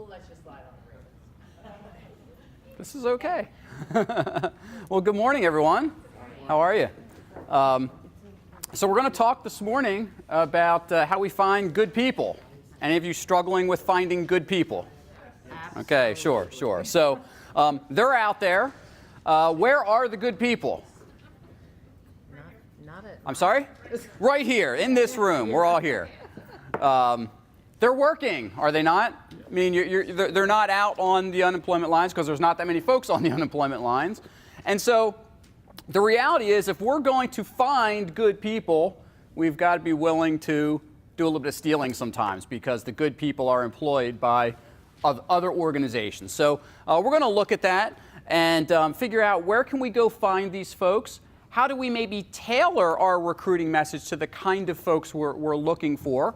We'll let you slide on the raisins. This is okay. Well, good morning, everyone. How are you? So we're going to talk this morning about how we find good people. Any of you struggling with finding good people? Okay, sure. So they're out there. Where are the good people? I'm sorry? Right here, in this room. We're all here. They're working, are they not? I mean, they're not out on the unemployment lines because there's not that many folks on the unemployment lines. And so the reality is if we're going to find good people, we've got to be willing to do a little bit of stealing sometimes because the good people are employed by other organizations. So we're going to look at that and figure out where can we go find these folks. How do we maybe tailor our recruiting message to the kind of folks we're looking for?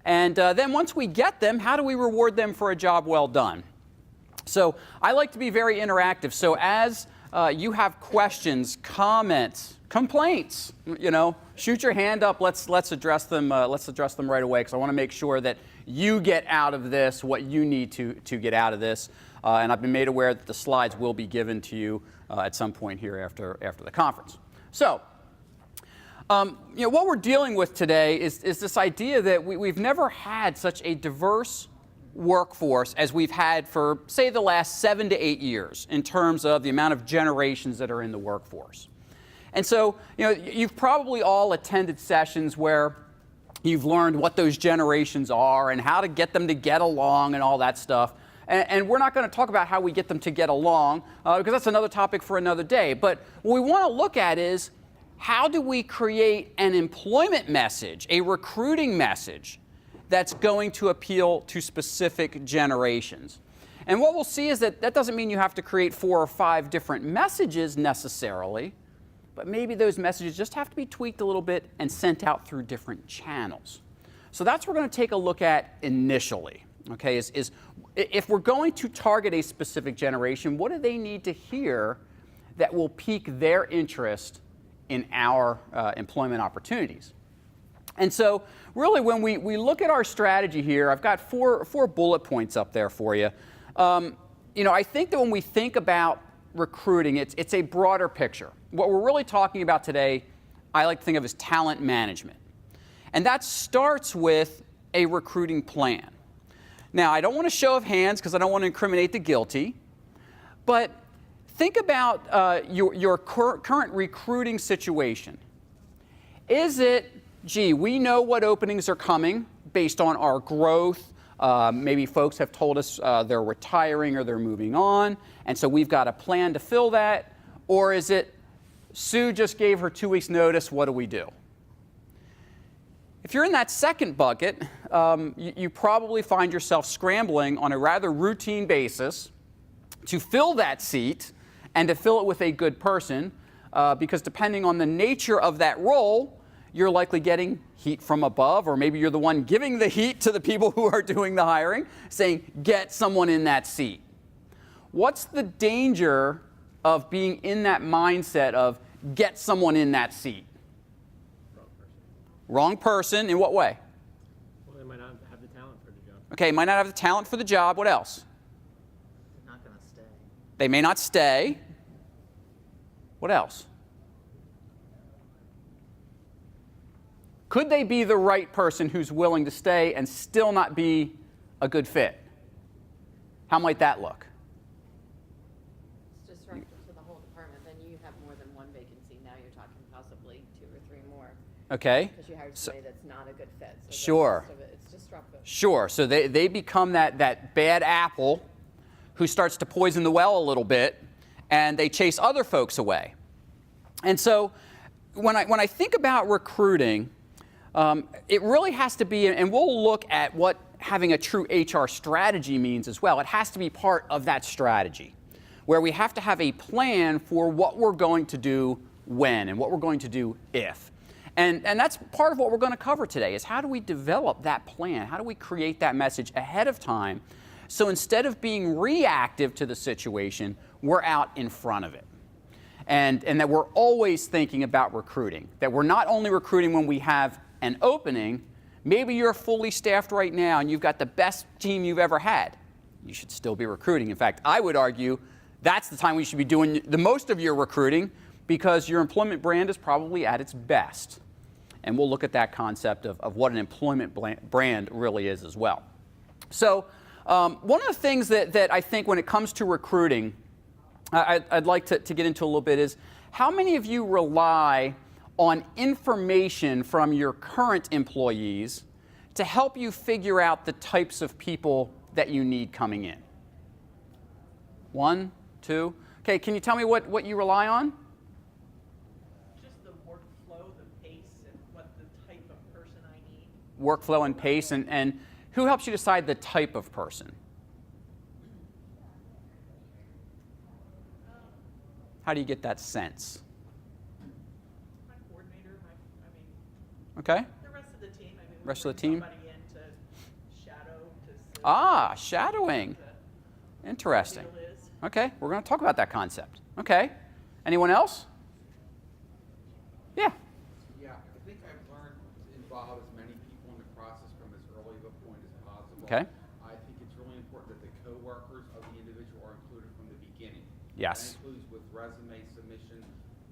And then once we get them, how do we reward them for a job well done? So I like to be very interactive. So as you have questions, comments, complaints, shoot your hand up. Let's address them. Let's address them right away because I want to make sure that you get out of this what you need to get out of this. And I've been made aware that the slides will be given to you at some point here after the conference. So. What we're dealing with today is this idea that we've never had such a diverse workforce as we've had for, say, the last 7 to 8 years in terms of the amount of generations that are in the workforce. And so, you've probably all attended sessions where you've learned what those generations are and how to get them to get along and all that stuff. And we're not going to talk about how we get them to get along because that's another topic for another day. But what we want to look at is how do we create an employment message, a recruiting message that's going to appeal to specific generations? And what we'll see is that doesn't mean you have to create 4 or 5 different messages necessarily, but maybe those messages just have to be tweaked a little bit and sent out through different channels. So that's what we're going to take a look at initially. Okay, is if we're going to target a specific generation, what do they need to hear that will pique their interest in our employment opportunities? And so really when we look at our strategy here, I've got four bullet points up there for you. I think that when we think about recruiting, it's a broader picture. What we're really talking about today, I like to think of as talent management. And that starts with a recruiting plan. Now, I don't want to show of hands because I don't want to incriminate the guilty, but think about your current recruiting situation. Is it, we know what openings are coming based on our growth. Maybe folks have told us they're retiring or they're moving on, and so we've got a plan to fill that. Or is it, Sue just gave her 2 weeks' notice, what do we do? If you're in that second bucket, you probably find yourself scrambling on a rather routine basis to fill that seat and to fill it with a good person, because depending on the nature of that role, you're likely getting heat from above, or maybe you're the one giving the heat to the people who are doing the hiring, saying, get someone in that seat. What's the danger of being in that mindset of get someone in that seat? Wrong person. In what way? Well, they might not have the talent for the job. Okay, might not have the talent for the job. What else? They're not going to stay. They may not stay. What else? Could they be the right person who's willing to stay and still not be a good fit? How might that look? It's disruptive to the whole department. Then you have more than one vacancy. Now you're talking possibly 2 or 3 more. Okay. Because you hired somebody that's not a good fit. So Sure. the rest of it, it's disruptive. Sure. So they become that bad apple who starts to poison the well a little bit, and they chase other folks away. And so when I think about recruiting, it really has to be, and we'll look at what having a true HR strategy means as well. It has to be part of that strategy, where we have to have a plan for what we're going to do when and what we're going to do if. And that's part of what we're going to cover today is how do we develop that plan? How do we create that message ahead of time so instead of being reactive to the situation, we're out in front of it. And that we're always thinking about recruiting, that we're not only recruiting when we have an opening. Maybe you're fully staffed right now and you've got the best team you've ever had. you should still be recruiting. In fact, I would argue that's the time we should be doing the most of your recruiting, because your employment brand is probably at its best. And we'll look at that concept of what an employment brand really is as well. So one of the things that I think when it comes to recruiting, I'd like to get into a little bit is, how many of you rely on information from your current employees to help you figure out the types of people that you need coming in? 1, 2. Okay, can you tell me what you rely on? Just the workflow, the pace, and what the type of person I need. Workflow and pace, and who helps you decide the type of person? How do you get that sense? My coordinator, Okay. the rest of the team. I mean, Rest of the team? somebody in to shadow, to Ah, shadowing. the Interesting. deal is. Okay, we're going to talk about that concept. Okay. Anyone else? Yeah. Yeah, I think I've learned to involve as many people in the process from as early of a point as possible. Okay. I think it's really important that the coworkers of the individual are included from the beginning. Yes. That includes with resume submission,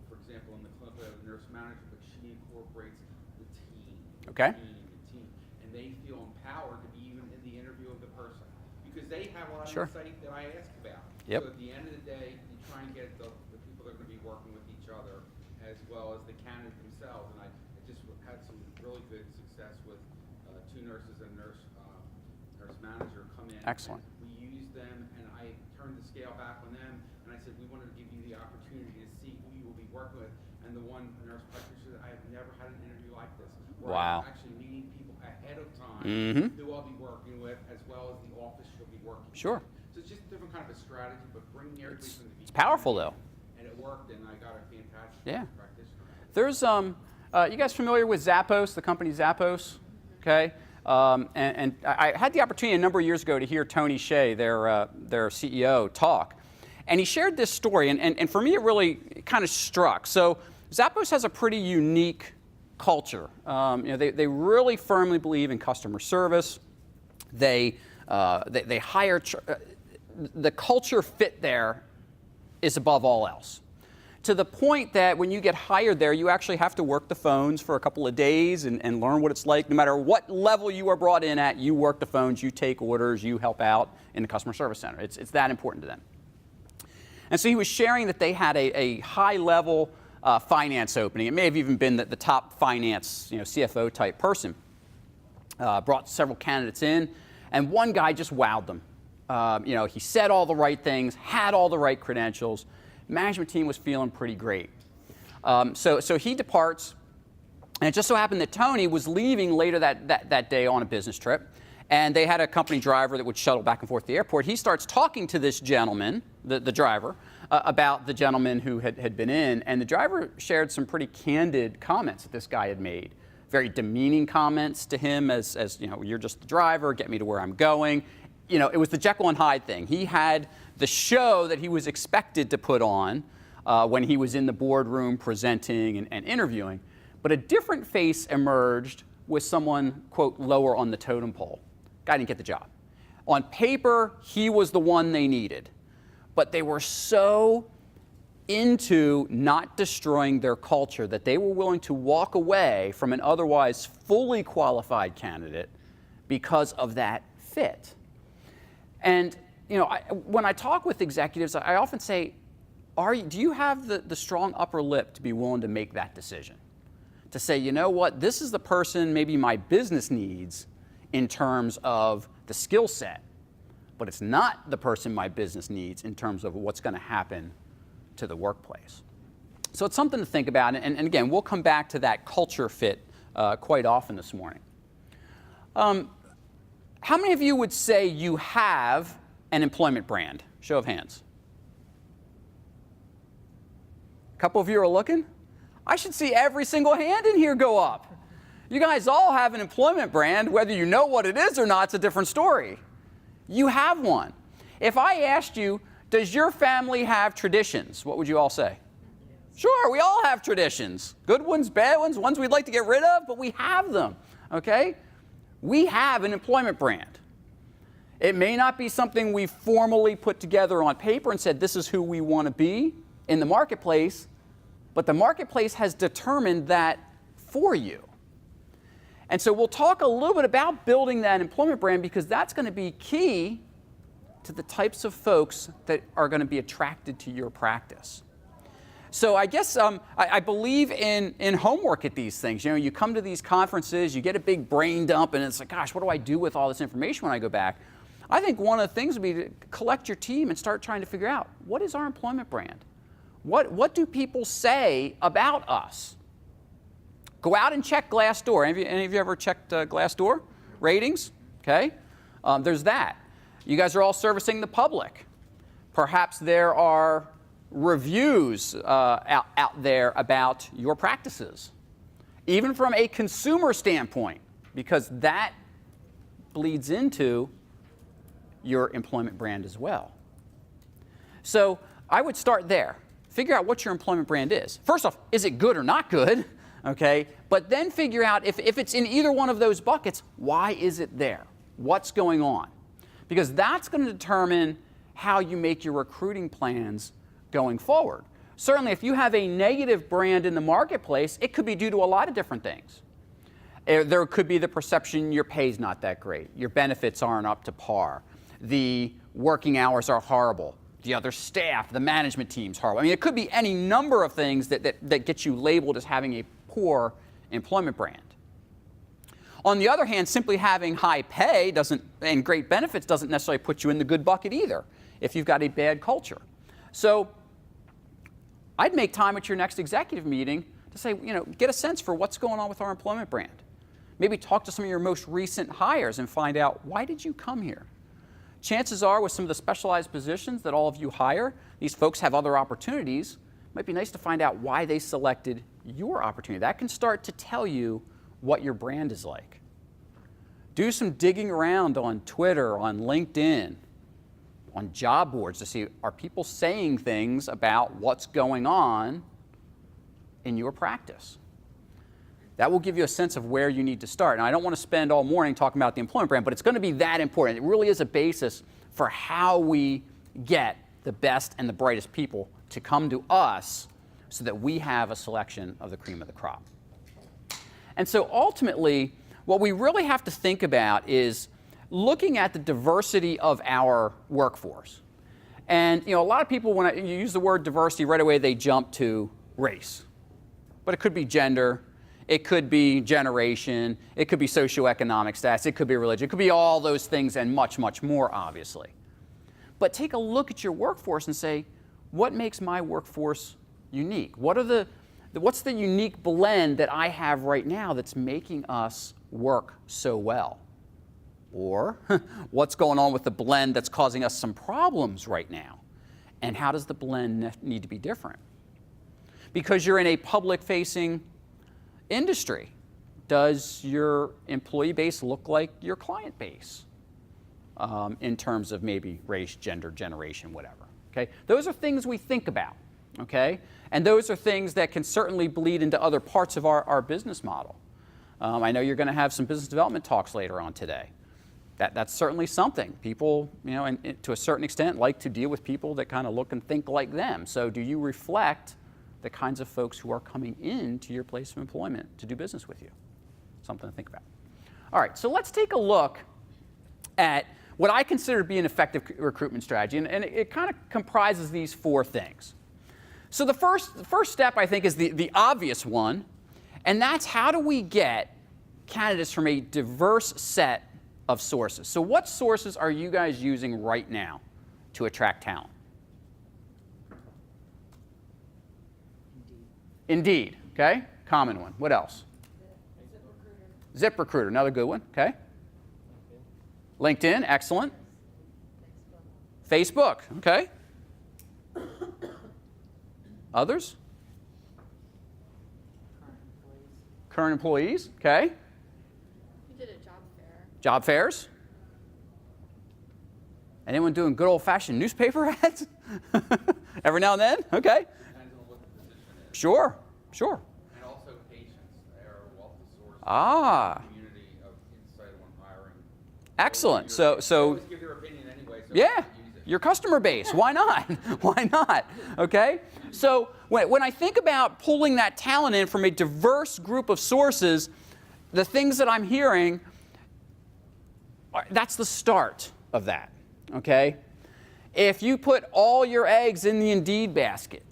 for example, in the clinical, we have a nurse manager, but she incorporates the team. Okay. The team, and they feel empowered to be even in the interview of the person, because they have a lot of Sure. insight that I ask about. Yep. So at the end of the day, you try and get the people that are going to be working with each other, as well as the candidate themselves. And I just had some really good success with 2 nurses and nurse manager come in. Excellent. And we used them, and I turned the scale back on them, and I said, we wanted to give you the opportunity to see who you will be working with. And the one nurse practitioner said, I have never had an interview like this, where Wow. I'm actually meeting people ahead of time Mhm. who I'll be working with, as well as the office she'll be working with. Sure. So it's just a different kind of a strategy, but bringing everybody from the beginning. It's powerful, though. And it worked, and I got a fantastic Yeah. practitioner. There's you guys familiar with Zappos, the company Zappos? Okay. And I had the opportunity a number of years ago to hear Tony Hsieh, their CEO, talk. And he shared this story, and for me it really kind of struck. So Zappos has a pretty unique culture. They really firmly believe in customer service. They hire, the culture fit there is above all else. To the point that when you get hired there, you actually have to work the phones for a couple of days and learn what it's like. No matter what level you are brought in at, you work the phones, you take orders, you help out in the customer service center. It's that important to them. And so he was sharing that they had a high-level finance opening. It may have even been the top finance, CFO type person. Brought several candidates in, and one guy just wowed them. He said all the right things, had all the right credentials. Management team was feeling pretty great. So he departs, and it just so happened that Tony was leaving later that day on a business trip, and they had a company driver that would shuttle back and forth to the airport. He starts talking to this gentleman, the driver, about the gentleman who had been in, and the driver shared some pretty candid comments that this guy had made. Very demeaning comments to him as you're just the driver, get me to where I'm going. It was the Jekyll and Hyde thing. He had the show that he was expected to put on when he was in the boardroom presenting and interviewing. But a different face emerged with someone, quote, lower on the totem pole. Guy didn't get the job. On paper, he was the one they needed. But they were so into not destroying their culture that they were willing to walk away from an otherwise fully qualified candidate because of that fit. And when I talk with executives, I often say, do you have the strong upper lip to be willing to make that decision? To say, you know what, this is the person maybe my business needs in terms of the skill set, but it's not the person my business needs in terms of what's going to happen to the workplace. So it's something to think about, and again, we'll come back to that culture fit quite often this morning. How many of you would say you have an employment brand? Show of hands. A couple of you are looking. I should see every single hand in here go up. You guys all have an employment brand. Whether you know what it is or not, it's a different story. You have one. If I asked you, does your family have traditions? What would you all say? Sure, we all have traditions. Good ones, bad ones, ones we'd like to get rid of, but we have them, okay? We have an employment brand. It may not be something we formally put together on paper and said this is who we want to be in the marketplace, but the marketplace has determined that for you. And so we'll talk a little bit about building that employment brand because that's going to be key to the types of folks that are going to be attracted to your practice. So I guess I believe in homework at these things. You know, you come to these conferences, you get a big brain dump, and it's like, gosh, what do I do with all this information when I go back? I think one of the things would be to collect your team and start trying to figure out, what is our employment brand? What do people say about us? Go out and check Glassdoor. Any of you ever checked Glassdoor ratings? Okay, there's that. You guys are all servicing the public. Perhaps there are reviews out there about your practices, even from a consumer standpoint, because that bleeds into your employment brand as well. So I would start there. Figure out what your employment brand is. First off, is it good or not good? Okay, but then figure out if it's in either one of those buckets, why is it there? What's going on? Because that's going to determine how you make your recruiting plans going forward. Certainly, if you have a negative brand in the marketplace, it could be due to a lot of different things. There could be the perception your pay's not that great, your benefits aren't up to par, the working hours are horrible, the other staff, the management team's horrible. I mean, it could be any number of things that get you labeled as having a poor employment brand. On the other hand, simply having high pay and great benefits doesn't necessarily put you in the good bucket either if you've got a bad culture. So I'd make time at your next executive meeting to say, you know, get a sense for what's going on with our employment brand. Maybe talk to some of your most recent hires and find out, why did you come here? Chances are with some of the specialized positions that all of you hire, these folks have other opportunities. It might be nice to find out why they selected your opportunity. That can start to tell you what your brand is like. Do some digging around on Twitter, on LinkedIn, on job boards to see, are people saying things about what's going on in your practice? That will give you a sense of where you need to start. And I don't want to spend all morning talking about the employment brand, but it's going to be that important. It really is a basis for how we get the best and the brightest people to come to us so that we have a selection of the cream of the crop. And so ultimately, what we really have to think about is looking at the diversity of our workforce. And you know, a lot of people, when you use the word diversity, right away they jump to race. But it could be gender, it could be generation, it could be socioeconomic status, it could be religion, it could be all those things and much, much more, obviously. But take a look at your workforce and say, what makes my workforce unique? What's the unique blend that I have right now that's making us work so well? Or what's going on with the blend that's causing us some problems right now? And how does the blend need to be different? Because you're in a public-facing industry, does your employee base look like your client base in terms of maybe race, gender, generation, whatever? Okay? Those are things we think about. Okay? And those are things that can certainly bleed into other parts of our business model. I know you're going to have some business development talks later on today. That's certainly something. People, you know, and to a certain extent, like to deal with people that kind of look and think like them. So do you reflect the kinds of folks who are coming into your place of employment to do business with you? Something to think about. All right, so let's take a look at what I consider to be an effective recruitment strategy, and it kind of comprises these four things. So the first step, I think, is the obvious one, and that's how do we get candidates from a diverse set of sources. So what sources are you guys using right now to attract talent? Indeed, okay? Common one. What else? ZipRecruiter, another good one, okay? LinkedIn, excellent. Facebook, okay? Others? Current employees, okay? We did a job fair. Job fairs? Anyone doing good old-fashioned newspaper ads? Every now and then, okay? Depends on what the position is. Sure. And also patients. They are a wealth of sources. Ah. Community of insight on hiring. Excellent. They So always give their opinion anyway, so yeah, why not use it? your customer base. Why not? Why not? Okay? So when I think about pulling that talent in from a diverse group of sources, the things that I'm hearing, that's the start of that. Okay? If you put all your eggs in the Indeed basket,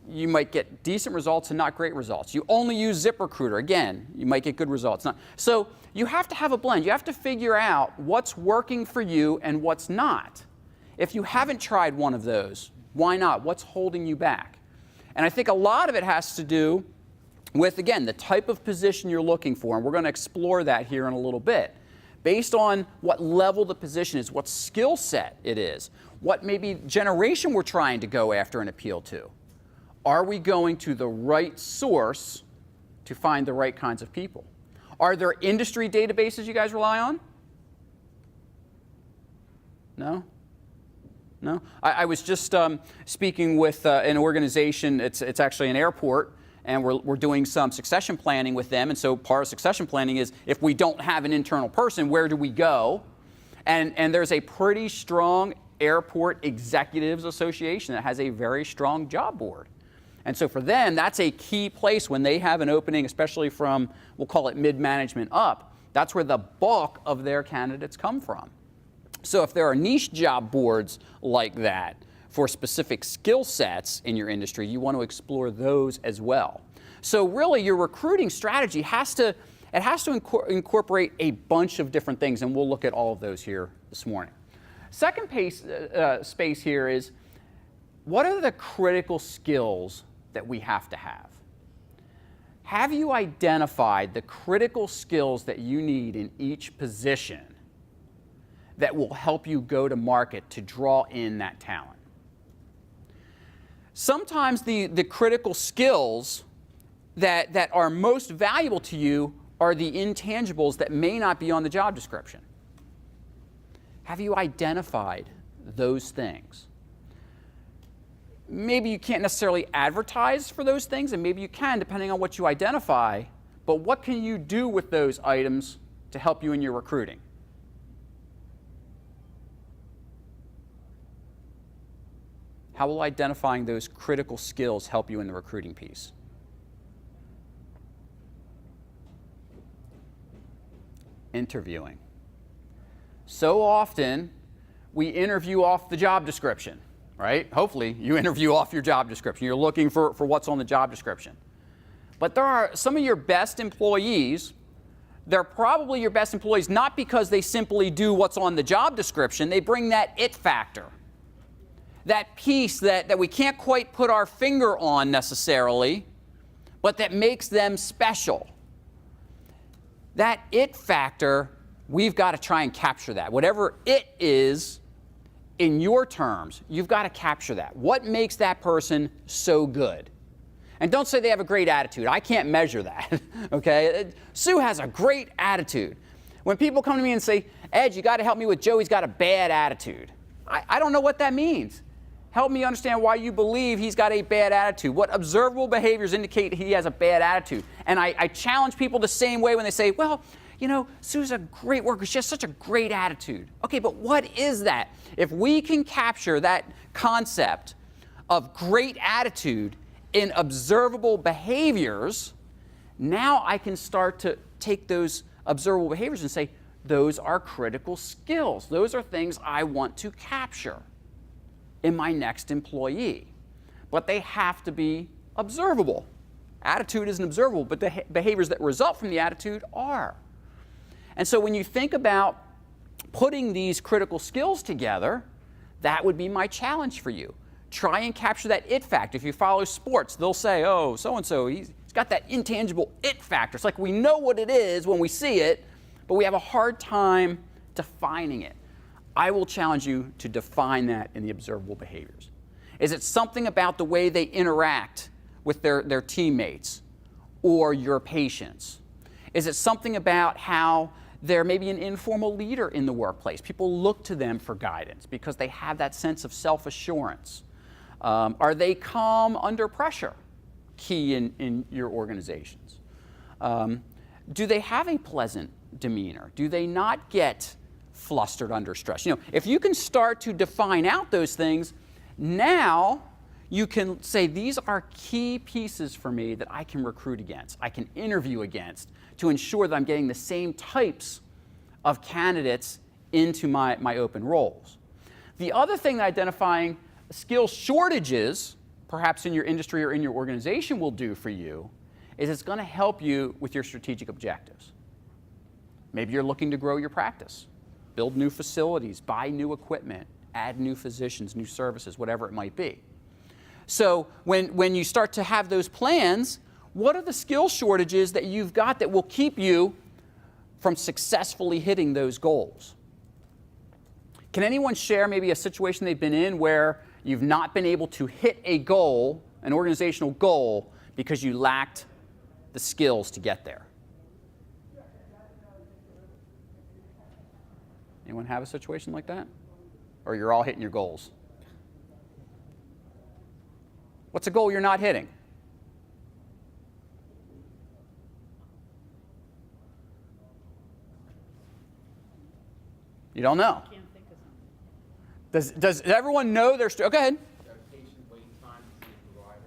you might get decent results and not great results. You only use ZipRecruiter, again, you might get good results. So you have to have a blend. You have to figure out what's working for you and what's not. If you haven't tried one of those, why not? What's holding you back? And I think a lot of it has to do with, again, the type of position you're looking for, and we're going to explore that here in a little bit. Based on what level the position is, what skill set it is, what maybe generation we're trying to go after and appeal to. Are we going to the right source to find the right kinds of people? Are there industry databases you guys rely on? No? No? I was just speaking with an organization, it's actually an airport, and we're doing some succession planning with them. And so part of succession planning is if we don't have an internal person, where do we go? And there's a pretty strong Airport Executives Association that has a very strong job board. And so for them, that's a key place when they have an opening, especially from, we'll call it mid-management up. That's where the bulk of their candidates come from. So if there are niche job boards like that for specific skill sets in your industry, you want to explore those as well. So really, your recruiting strategy has to incorporate a bunch of different things, and we'll look at all of those here this morning. Second space here is, what are the critical skills that we have to have? Have you identified the critical skills that you need in each position that will help you go to market to draw in that talent? Sometimes the critical skills that are most valuable to you are the intangibles that may not be on the job description. Have you identified those things? Maybe you can't necessarily advertise for those things, and maybe you can depending on what you identify, but what can you do with those items to help you in your recruiting? How will identifying those critical skills help you in the recruiting piece? Interviewing. So often, we interview off the job description, right? Hopefully, you interview off your job description. You're looking for what's on the job description. But there are some of your best employees, they're probably your best employees not because they simply do what's on the job description, they bring that it factor. That piece that we can't quite put our finger on necessarily, but that makes them special. That it factor, we've got to try and capture that. Whatever it is in your terms, you've got to capture that. What makes that person so good? And don't say they have a great attitude. I can't measure that, okay? Sue has a great attitude. When people come to me and say, Ed, you got to help me with Joe, he's got a bad attitude. I don't know what that means. Help me understand why you believe he's got a bad attitude. What observable behaviors indicate he has a bad attitude? And I challenge people the same way when they say, well, you know, Sue's a great worker. She has such a great attitude. Okay, but what is that? If we can capture that concept of great attitude in observable behaviors, now I can start to take those observable behaviors and say, those are critical skills. Those are things I want to capture in my next employee. But they have to be observable. Attitude isn't observable, but the behaviors that result from the attitude are. And so when you think about putting these critical skills together, that would be my challenge for you. Try and capture that it factor. If you follow sports, they'll say, oh, so-and-so, he's got that intangible it factor. It's like we know what it is when we see it, but we have a hard time defining it. I will challenge you to define that in the observable behaviors. Is it something about the way they interact with their teammates or your patients? Is it something about how they're maybe an informal leader in the workplace? People look to them for guidance because they have that sense of self-assurance. Are they calm under pressure? Key in your organizations. Do they have a pleasant demeanor? Do they not get flustered under stress. If you can start to define out those things, now you can say these are key pieces for me that I can recruit against, I can interview against to ensure that I'm getting the same types of candidates into my open roles. The other thing that identifying skill shortages, perhaps in your industry or in your organization, will do for you is it's going to help you with your strategic objectives. Maybe you're looking to grow your practice, build new facilities, buy new equipment, add new physicians, new services, whatever it might be. So when you start to have those plans, what are the skill shortages that you've got that will keep you from successfully hitting those goals? Can anyone share maybe a situation they've been in where you've not been able to hit a goal, an organizational goal, because you lacked the skills to get there? Anyone have a situation like that? Or you're all hitting your goals? What's a goal you're not hitting? You don't know. Can't think of something. Does everyone know their... Go ahead. Patient wait time to be provided.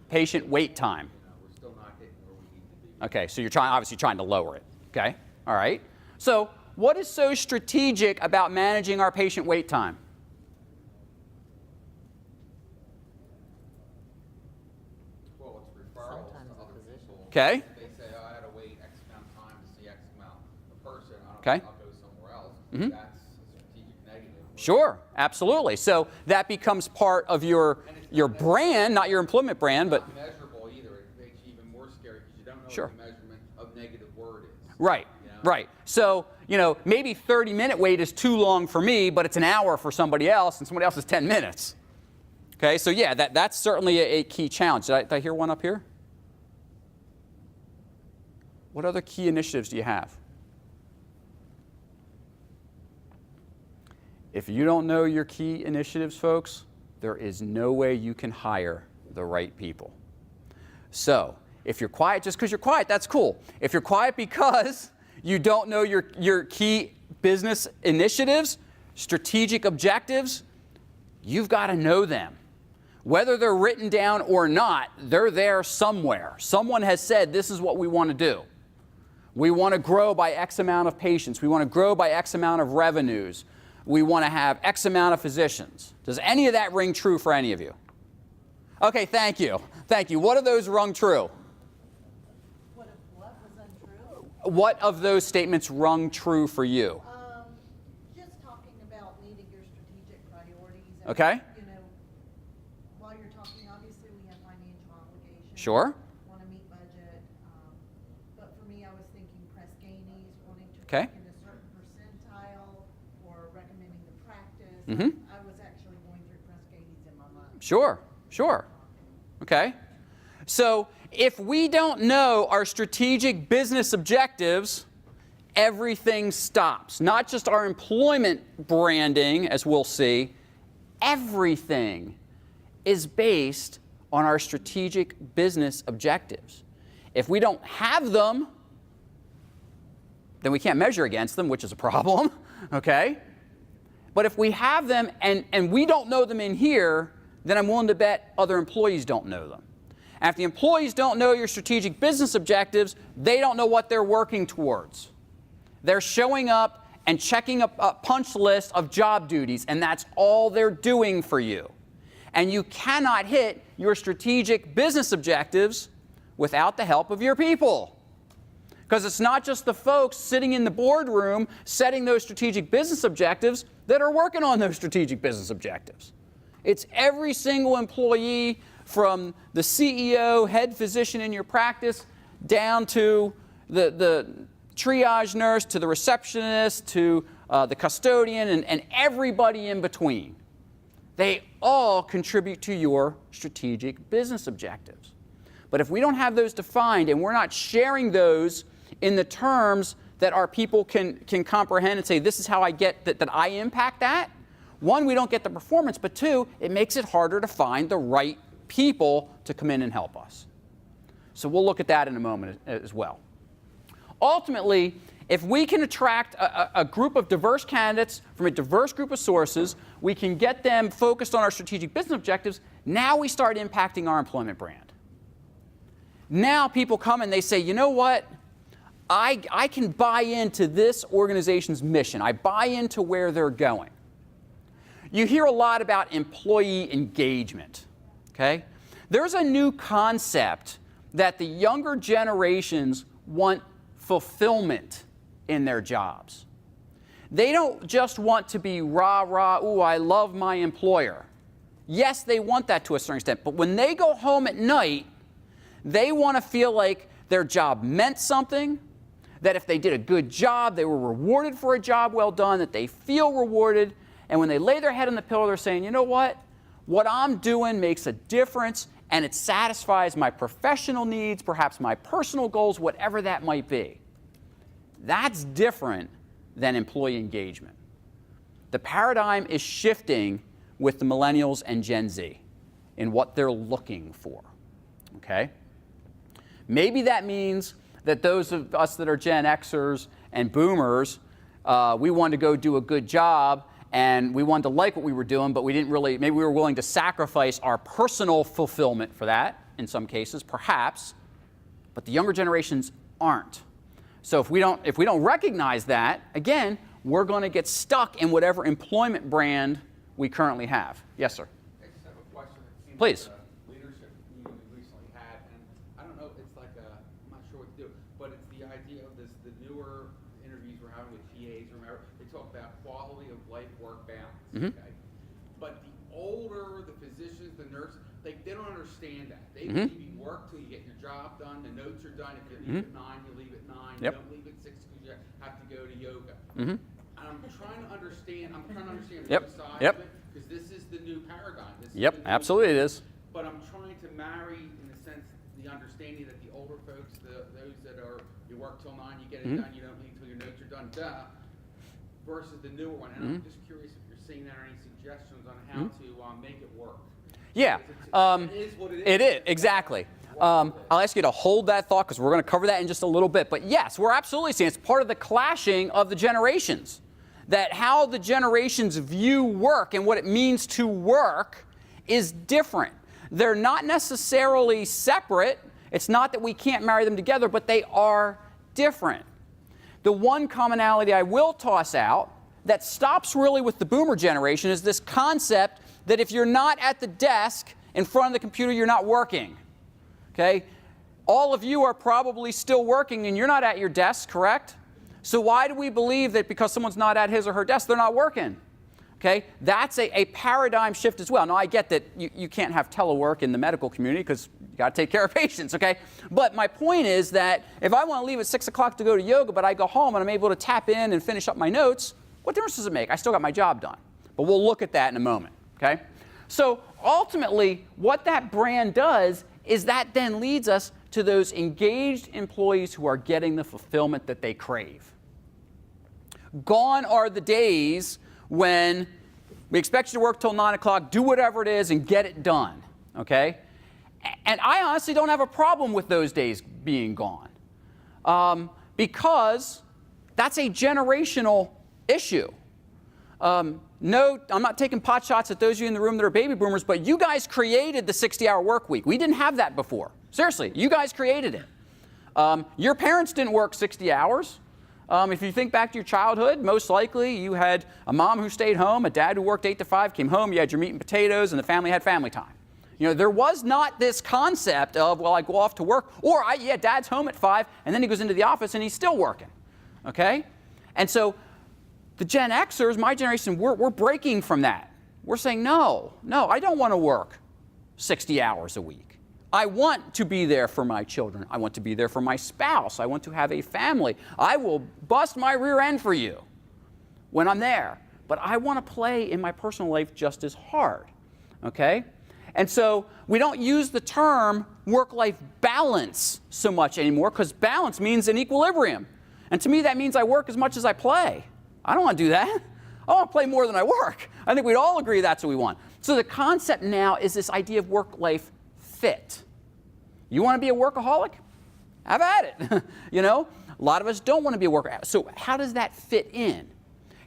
Patient wait time. We're still not hitting where we need to be. Okay, so you're obviously trying to lower it. Okay, all right. So what is so strategic about managing our patient wait time? Well, it's referrals Sometimes to a other physician. people. Okay. They say, oh, I had to wait X amount of time to see X amount of person. Okay. I'll go somewhere else. Mhm. That's a strategic negative. Sure, absolutely. So that becomes part of your brand, not your employment brand, but... It's not measurable either. It makes you even more scary because you don't know Sure. what the measurement of negative word is. Right, You know? right. So, maybe 30-minute wait is too long for me, but it's an hour for somebody else, and somebody else is 10 minutes. Okay, so yeah, that's certainly a key challenge. Did I hear one up here? What other key initiatives do you have? If you don't know your key initiatives, folks, there is no way you can hire the right people. So, if you're quiet just because you're quiet, that's cool. If you're quiet because you don't know your key business initiatives, strategic objectives, you've got to know them. Whether they're written down or not, they're there somewhere. Someone has said, this is what we want to do. We want to grow by X amount of patients. We want to grow by X amount of revenues. We want to have X amount of physicians. Does any of that ring true for any of you? Okay, thank you. Thank you. What of those rung true? What was untrue? What of those statements rung true for you? Just talking about meeting your strategic priorities. and, Okay. While you're talking, obviously we have financial obligations. Sure. Want to meet budget. But for me, I was thinking Press Ganey's, wanting to Okay. rank in a certain percentile or recommending the practice. Mhm. I was actually going through Press Ganey's in my mind. Sure, sure. Okay. So if we don't know our strategic business objectives, everything stops. Not just our employment branding, as we'll see, everything is based on our strategic business objectives. If we don't have them, then we can't measure against them, which is a problem, okay? But if we have them and we don't know them in here, then I'm willing to bet other employees don't know them. And if the employees don't know your strategic business objectives, they don't know what they're working towards. They're showing up and checking a punch list of job duties, and that's all they're doing for you. And you cannot hit your strategic business objectives without the help of your people. Because it's not just the folks sitting in the boardroom setting those strategic business objectives that are working on those strategic business objectives. It's every single employee from the CEO, head physician in your practice, down to the triage nurse, to the receptionist, to the custodian, and everybody in between. They all contribute to your strategic business objectives. But if we don't have those defined and we're not sharing those in the terms that our people can comprehend and say, this is how I get that I impact that, one, we don't get the performance, but two, it makes it harder to find the right people to come in and help us. So we'll look at that in a moment as well. Ultimately, If we can attract a group of diverse candidates from a diverse group of sources, we can get them focused on our strategic business objectives, now we start impacting our employment brand. Now people come and they say, you know what? I can buy into this organization's mission. I buy into where they're going. You hear a lot about employee engagement, okay? There's a new concept that the younger generations want fulfillment in their jobs. They don't just want to be rah, rah, ooh, I love my employer. Yes, they want that to a certain extent, but when they go home at night, they want to feel like their job meant something, that if they did a good job, they were rewarded for a job well done, that they feel rewarded, and when they lay their head on the pillow, they're saying, you know what I'm doing makes a difference, and it satisfies my professional needs, perhaps my personal goals, whatever that might be. That's different than employee engagement. The paradigm is shifting with the millennials and Gen Z in what they're looking for, okay? Maybe that means that those of us that are Gen Xers and Boomers, we wanted to go do a good job and we wanted to like what we were doing, but we didn't really, maybe we were willing to sacrifice our personal fulfillment for that, in some cases, perhaps, but the younger generations aren't. So if we don't recognize that, again, we're going to get stuck in whatever employment brand we currently have. Yes, sir. I just have a question that came Please. up at a leadership meeting we recently had, and I don't know, it's like I'm not sure what to do, but it's the idea of the newer interviews we're having with PAs, remember, they talk about quality of life work balance, okay? But the older, the physicians, the nurses, they don't understand that. They believe you work till you get your job done, the notes are done, if you leave at 9, you leave at 9, you don't leave at 6 because you have to go to yoga. And I'm trying to understand both sides of it, because this is the new paradigm. This is the new Absolutely it is. But I'm trying to marry, in a sense, the understanding that the older folks, those that are, you work till 9, you get it done, you don't leave till your notes are done, versus the newer one. And I'm just curious if you're seeing that or any suggestions on how to make it work. Yeah. It is what it is. It is, exactly. I'll ask you to hold that thought because we're going to cover that in just a little bit. But yes, we're absolutely seeing it's part of the clashing of the generations. That how the generations view work and what it means to work is different. They're not necessarily separate. It's not that we can't marry them together, but they are different. The one commonality I will toss out that stops really with the boomer generation is this concept that if you're not at the desk in front of the computer, you're not working. Okay? All of you are probably still working and you're not at your desk, correct? So why do we believe that because someone's not at his or her desk, they're not working? Okay? That's a paradigm shift as well. Now, I get that you can't have telework in the medical community because you got to take care of patients, okay? But my point is that if I want to leave at 6 o'clock to go to yoga, but I go home and I'm able to tap in and finish up my notes, what difference does it make? I still got my job done. But we'll look at that in a moment, okay? So ultimately, what that brand does is that then leads us to those engaged employees who are getting the fulfillment that they crave. Gone are the days when we expect you to work till 9 o'clock, do whatever it is, and get it done, okay? And I honestly don't have a problem with those days being gone because that's a generational issue. No, I'm not taking pot shots at those of you in the room that are baby boomers, but you guys created the 60-hour work week. We didn't have that before. Seriously, you guys created it. Your parents didn't work 60 hours. If you think back to your childhood, most likely you had a mom who stayed home, a dad who worked 8 to 5, came home, you had your meat and potatoes, and the family had family time. You know, there was not this concept of, well, I go off to work, or dad's home at 5, and then he goes into the office and he's still working, okay? And so the Gen Xers, my generation, we're breaking from that. We're saying, no, I don't want to work 60 hours a week. I want to be there for my children. I want to be there for my spouse. I want to have a family. I will bust my rear end for you when I'm there. But I want to play in my personal life just as hard, okay? And so we don't use the term work-life balance so much anymore because balance means an equilibrium. And to me, that means I work as much as I play. I don't want to do that. I want to play more than I work. I think we'd all agree that's what we want. So the concept now is this idea of work-life fit. You want to be a workaholic? Have at it. You know, A lot of us don't want to be a worker. So how does that fit in?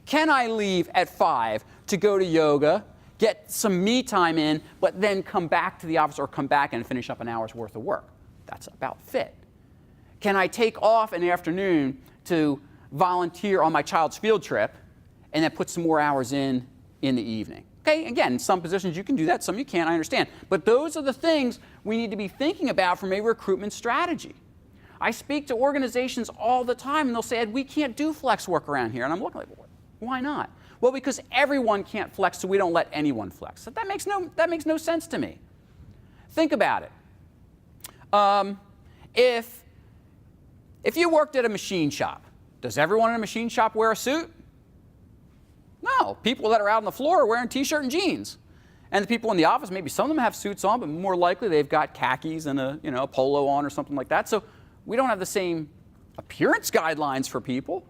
Can I leave at 5 to go to yoga, get some me time in, but then come back to the office or come back and finish up an hour's worth of work? That's about fit. Can I take off in the afternoon to volunteer on my child's field trip and then put some more hours in the evening? Okay, again, in some positions you can do that, some you can't, I understand. But those are the things we need to be thinking about from a recruitment strategy. I speak to organizations all the time and they'll say, Ed, we can't do flex work around here. And I'm looking like, why not? Well, because everyone can't flex, so we don't let anyone flex. So that makes no sense to me. Think about it. If you worked at a machine shop, does everyone in a machine shop wear a suit? No. People that are out on the floor are wearing t-shirt and jeans. And the people in the office, maybe some of them have suits on, but more likely they've got khakis and a polo on or something like that. So we don't have the same appearance guidelines for people.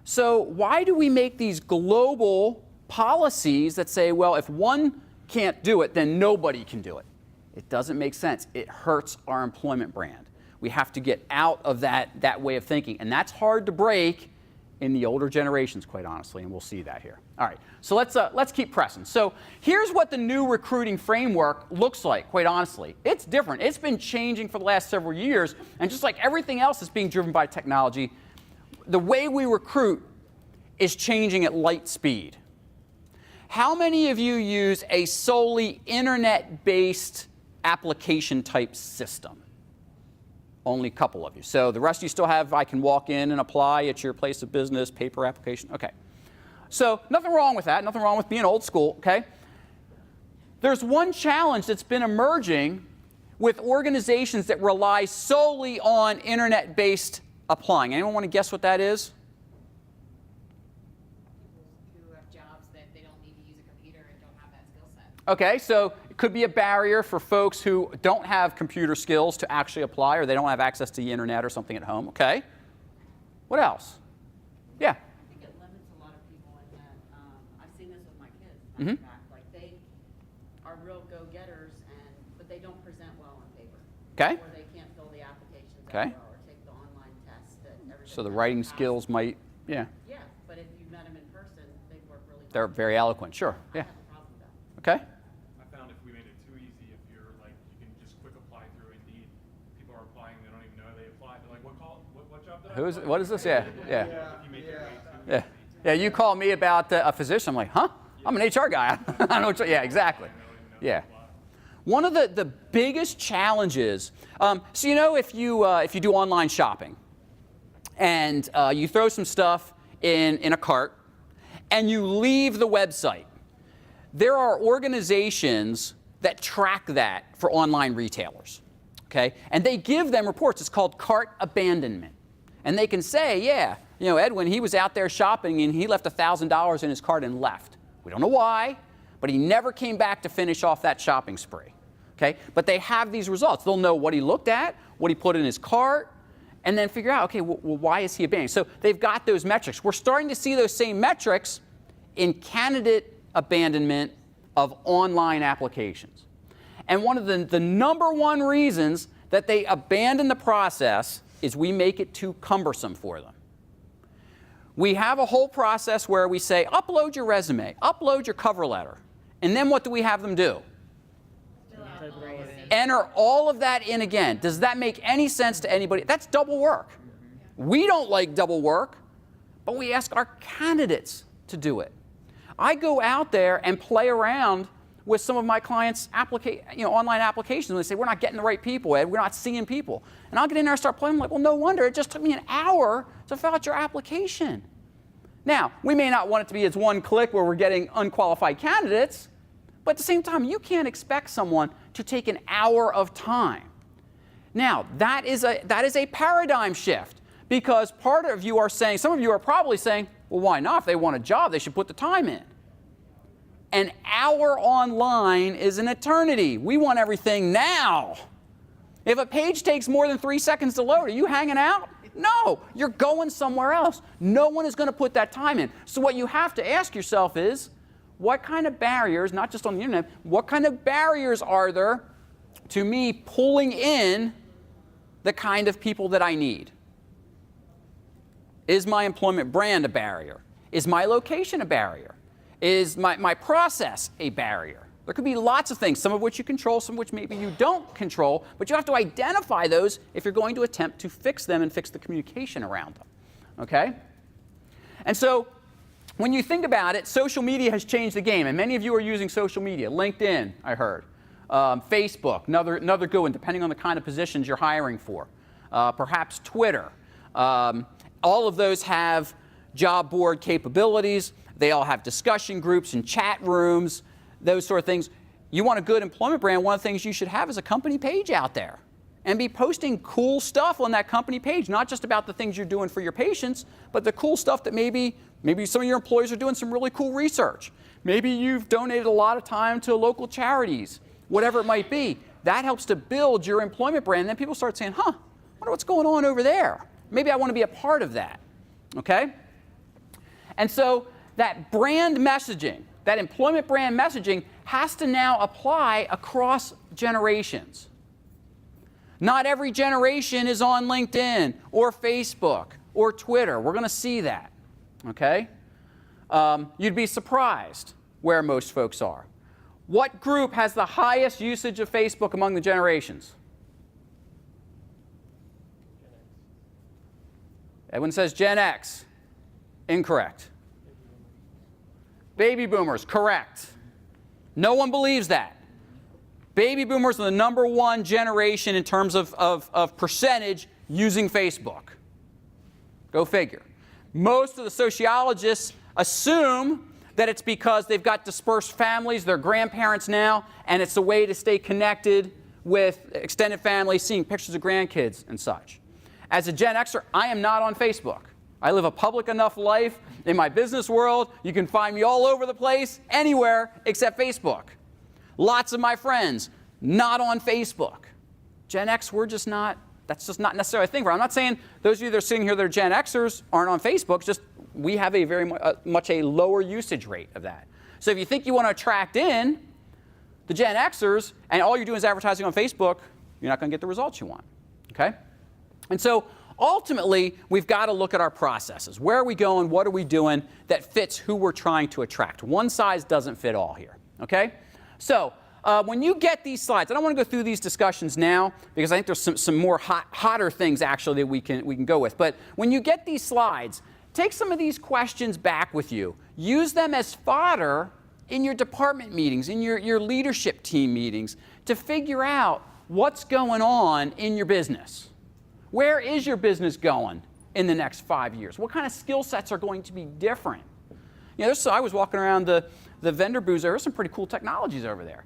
So why do we make these global policies that say, well, if one can't do it, then nobody can do it? It doesn't make sense. It hurts our employment brand. We have to get out of that way of thinking. And that's hard to break in the older generations, quite honestly, and we'll see that here. All right, so let's keep pressing. So here's what the new recruiting framework looks like, quite honestly. It's different. It's been changing for the last several years, and just like everything else that's being driven by technology, the way we recruit is changing at light speed. How many of you use a solely internet-based application type system? Only a couple of you. So the rest of you still have, I can walk in and apply at your place of business, paper application. Okay. So nothing wrong with that. Nothing wrong with being old school. Okay. There's one challenge that's been emerging with organizations that rely solely on internet-based applying. Anyone want to guess what that is? People who have jobs that they don't need to use a computer and don't have that skill set. Okay, so it could be a barrier for folks who don't have computer skills to actually apply, or they don't have access to the internet or something at home. Okay. What else? Yeah. I think it limits a lot of people in that, I've seen this with my kids, Mhm. back, like they are real go-getters but they don't present well on paper. Okay. Or they can't fill the applications Okay. that well, or take the online tests that everybody. So the has writing to pass. skills might, yeah, Yeah, but if you met them in person, they work really well. they're very eloquent. Sure. I Yeah. have a problem with that. Okay. I found if we made it too easy, if you're like, you can just quick apply through Indeed, people are applying, they don't even know they applied. They're like, what job did I Who's? apply What is for?" this? Yeah. Yeah. If you make it way too Yeah. Yeah. You call me about a physician. I'm like, huh? I'm an HR guy. I don't know what. Yeah. Exactly. Yeah. One of the biggest challenges, so if you do online shopping and you throw some stuff in a cart and you leave the website, there are organizations that track that for online retailers, okay? And they give them reports. It's called cart abandonment. And they can say, yeah, Edwin, he was out there shopping and he left $1,000 in his cart and left. We don't know why, but he never came back to finish off that shopping spree. Okay? But they have these results. They'll know what he looked at, what he put in his cart, and then figure out, okay, well, why is he abandoning? So they've got those metrics. We're starting to see those same metrics in candidate abandonment of online applications. And one of the number one reasons that they abandon the process is we make it too cumbersome for them. We have a whole process where we say, upload your resume, upload your cover letter, and then what do we have them do? Enter all of that in again. Does that make any sense to anybody? That's double work. We don't like double work, but we ask our candidates to do it. I go out there and play around with some of my clients' online applications, and they say, we're not getting the right people, Ed. We're not seeing people. And I'll get in there and start playing. I'm like, well, no wonder. It just took me an hour to fill out your application. Now, we may not want it to be as one click where we're getting unqualified candidates, but at the same time, you can't expect someone to take an hour of time. Now, that is a paradigm shift, because part of you are saying, some of you are probably saying, well, why not? If they want a job, they should put the time in. An hour online is an eternity. We want everything now. If a page takes more than 3 seconds to load, are you hanging out? No, you're going somewhere else. No one is going to put that time in. So what you have to ask yourself is, what kind of barriers, not just on the internet, what kind of barriers are there to me pulling in the kind of people that I need? Is my employment brand a barrier? Is my location a barrier? Is my process a barrier? There could be lots of things, some of which you control, some of which maybe you don't control, but you have to identify those if you're going to attempt to fix them and fix the communication around them, okay? And so when you think about it, social media has changed the game, and many of you are using social media. LinkedIn, I heard. Facebook, another good one, depending on the kind of positions you're hiring for. Perhaps Twitter. All of those have job board capabilities. They all have discussion groups and chat rooms, those sort of things. You want a good employment brand, one of the things you should have is a company page out there. And be posting cool stuff on that company page, not just about the things you're doing for your patients, but the cool stuff that maybe some of your employees are doing some really cool research. Maybe you've donated a lot of time to local charities, whatever it might be. That helps to build your employment brand. And then people start saying, I wonder what's going on over there. Maybe I want to be a part of that, okay? And so that brand messaging, that employment brand messaging has to now apply across generations. Not every generation is on LinkedIn or Facebook or Twitter. We're going to see that, okay? You'd be surprised where most folks are. What group has the highest usage of Facebook among the generations? Everyone says Gen X. Incorrect. Baby boomers, correct. No one believes that. Baby boomers are the #1 generation in terms of percentage using Facebook. Go figure. Most of the sociologists assume that it's because they've got dispersed families, they're grandparents now, and it's a way to stay connected with extended families, seeing pictures of grandkids and such. As a Gen Xer, I am not on Facebook. I live a public enough life in my business world. You can find me all over the place, anywhere except Facebook. Lots of my friends, not on Facebook. Gen X, we're just not, that's just not necessarily a thing for. I'm not saying those of you that are sitting here that are Gen Xers aren't on Facebook, just we have a very much a lower usage rate of that. So if you think you want to attract in the Gen Xers and all you're doing is advertising on Facebook, you're not going to get the results you want, okay? And so ultimately, we've got to look at our processes. Where are we going? What are we doing that fits who we're trying to attract? One size doesn't fit all here, okay? So when you get these slides, I don't want to go through these discussions now because I think there's some more hotter things actually that we can go with. But when you get these slides, take some of these questions back with you. Use them as fodder in your department meetings, in your leadership team meetings, to figure out what's going on in your business. Where is your business going in the next 5 years? What kind of skill sets are going to be different? You know, I was walking around the vendor booths. There are some pretty cool technologies over there.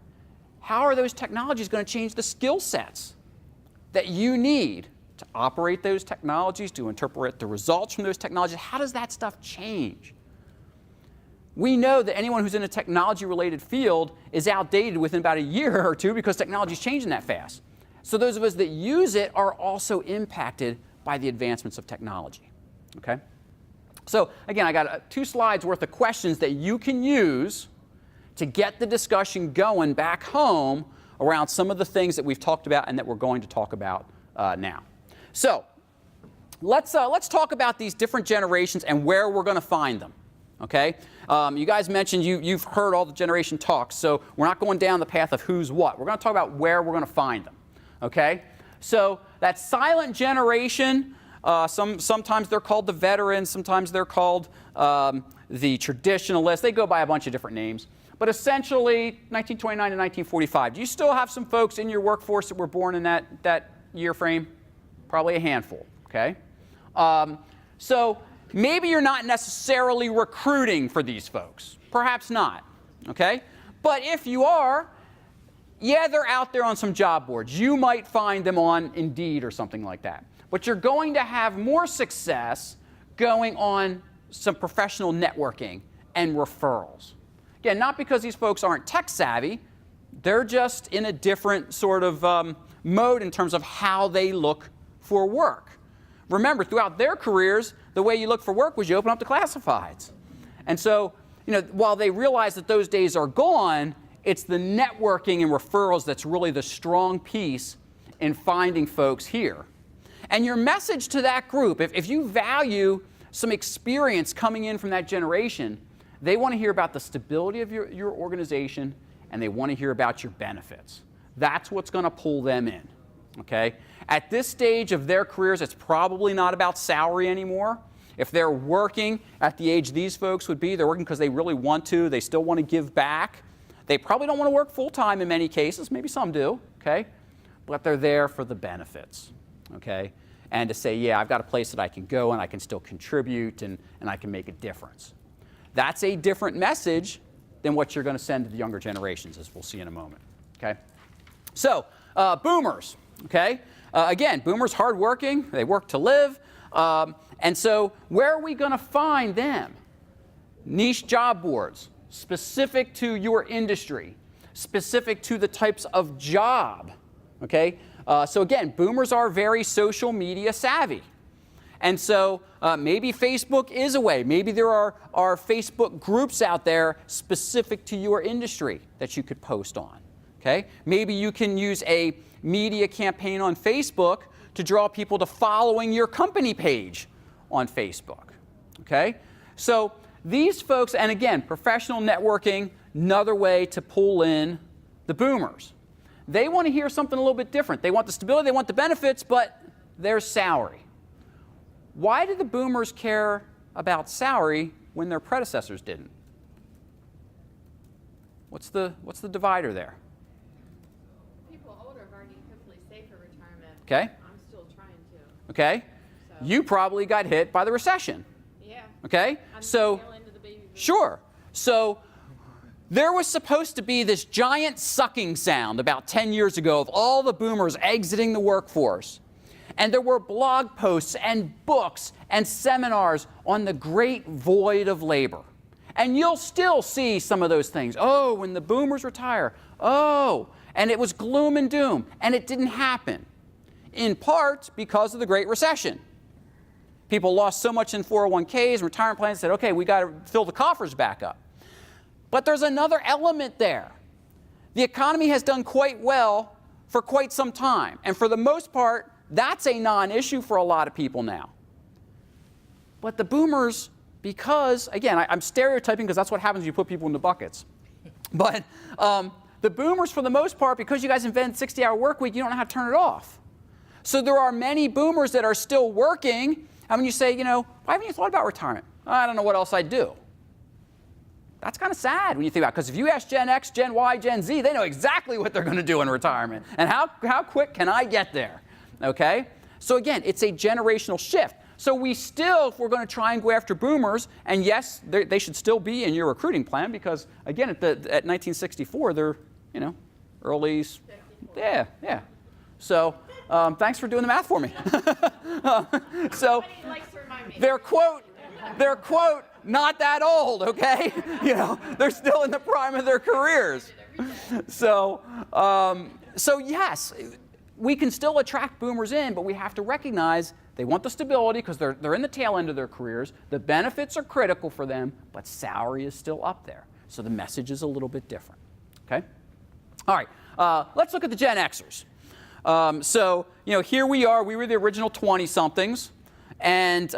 How are those technologies going to change the skill sets that you need to operate those technologies, to interpret the results from those technologies? How does that stuff change? We know that anyone who's in a technology-related field is outdated within about a year or two because technology is changing that fast. So those of us that use it are also impacted by the advancements of technology, okay? So again, I got 2 slides worth of questions that you can use to get the discussion going back home around some of the things that we've talked about and that we're going to talk about now. So let's talk about these different generations and where we're going to find them, okay? You guys mentioned you've heard all the generation talks, so we're not going down the path of who's what. We're going to talk about where we're going to find them. Okay, so that silent generation, sometimes they're called the veterans, sometimes they're called the traditionalists. They go by a bunch of different names. But essentially, 1929 to 1945. Do you still have some folks in your workforce that were born in that year frame? Probably a handful, okay? So maybe you're not necessarily recruiting for these folks. Perhaps not, okay? But if you are, yeah, they're out there on some job boards. You might find them on Indeed or something like that. But you're going to have more success going on some professional networking and referrals. Again, not because these folks aren't tech savvy. They're just in a different sort of mode in terms of how they look for work. Remember, throughout their careers, the way you look for work was you open up the classifieds. And so, you know, while they realize that those days are gone, it's the networking and referrals that's really the strong piece in finding folks here. And your message to that group, if you value some experience coming in from that generation, they want to hear about the stability of your organization, and they want to hear about your benefits. That's what's going to pull them in, okay? At this stage of their careers, it's probably not about salary anymore. If they're working at the age these folks would be, they're working because they really want to, they still want to give back. They probably don't want to work full-time in many cases, maybe some do, okay? But they're there for the benefits, okay? And to say, yeah, I've got a place that I can go and I can still contribute and I can make a difference. That's a different message than what you're going to send to the younger generations, as we'll see in a moment, okay? So, boomers, okay? Again, boomers hardworking, they work to live. And so where are we going to find them? Niche job boards, specific to your industry, specific to the types of job, okay? So again, boomers are very social media savvy. And so maybe Facebook is a way. Maybe there are Facebook groups out there specific to your industry that you could post on, okay? Maybe you can use a media campaign on Facebook to draw people to following your company page on Facebook, okay? So these folks, and again, professional networking, another way to pull in the boomers. They want to hear something a little bit different. They want the stability, they want the benefits, but there's salary. Why do the boomers care about salary when their predecessors didn't? What's the divider there? People older have already hopefully saved for retirement. Okay. I'm still trying to. Okay. So. You probably got hit by the recession. Yeah. Okay. I'm So, the tail end of the baby boom. sure. So there was supposed to be this giant sucking sound about 10 years ago of all the boomers exiting the workforce. And there were blog posts and books and seminars on the great void of labor. And you'll still see some of those things. Oh, when the boomers retire. Oh, and it was gloom and doom. And it didn't happen. In part because of the Great Recession. People lost so much in 401ks and retirement plans, said, okay, we got to fill the coffers back up. But there's another element there. The economy has done quite well for quite some time. And for the most part, that's a non-issue for a lot of people now. But the boomers, because, again, I'm stereotyping because that's what happens when you put people into buckets. But the boomers, for the most part, because you guys invented 60-hour work week, you don't know how to turn it off. So there are many boomers that are still working. And when you say, you know, why haven't you thought about retirement? I don't know what else I'd do. That's kind of sad when you think about it, because if you ask Gen X, Gen Y, Gen Z, they know exactly what they're going to do in retirement. And how quick can I get there? Okay? So again, it's a generational shift. So we still, if we're going to try and go after boomers, and yes, they should still be in your recruiting plan, because again, at 1964, they're, you know, early, 54. yeah. So thanks for doing the math for me. So Somebody likes to remind me. their quote, not that old, okay? You know, they're still in the prime of their careers. So yes, we can still attract boomers in, but we have to recognize they want the stability because they're in the tail end of their careers. The benefits are critical for them, but salary is still up there. So the message is a little bit different, okay? All right, let's look at the Gen Xers. So, you know, here we are. We were the original 20-somethings. And,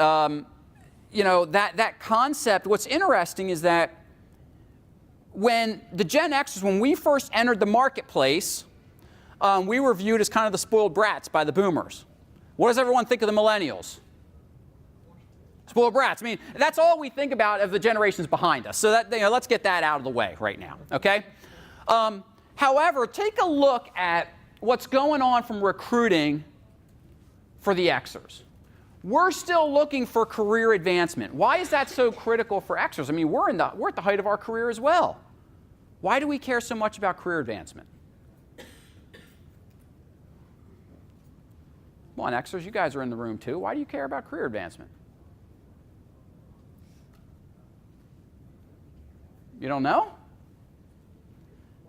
you know, that concept, what's interesting is that when the Gen Xers, when we first entered the marketplace, we were viewed as kind of the spoiled brats by the boomers. What does everyone think of the millennials? Spoiled brats. I mean, that's all we think about of the generations behind us. So that, you know, let's get that out of the way right now, okay? However, take a look at what's going on from recruiting for the Xers. We're still looking for career advancement. Why is that so critical for Xers? I mean, we're at the height of our career as well. Why do we care so much about career advancement? Come on, Xers, you guys are in the room too. Why do you care about career advancement? You don't know?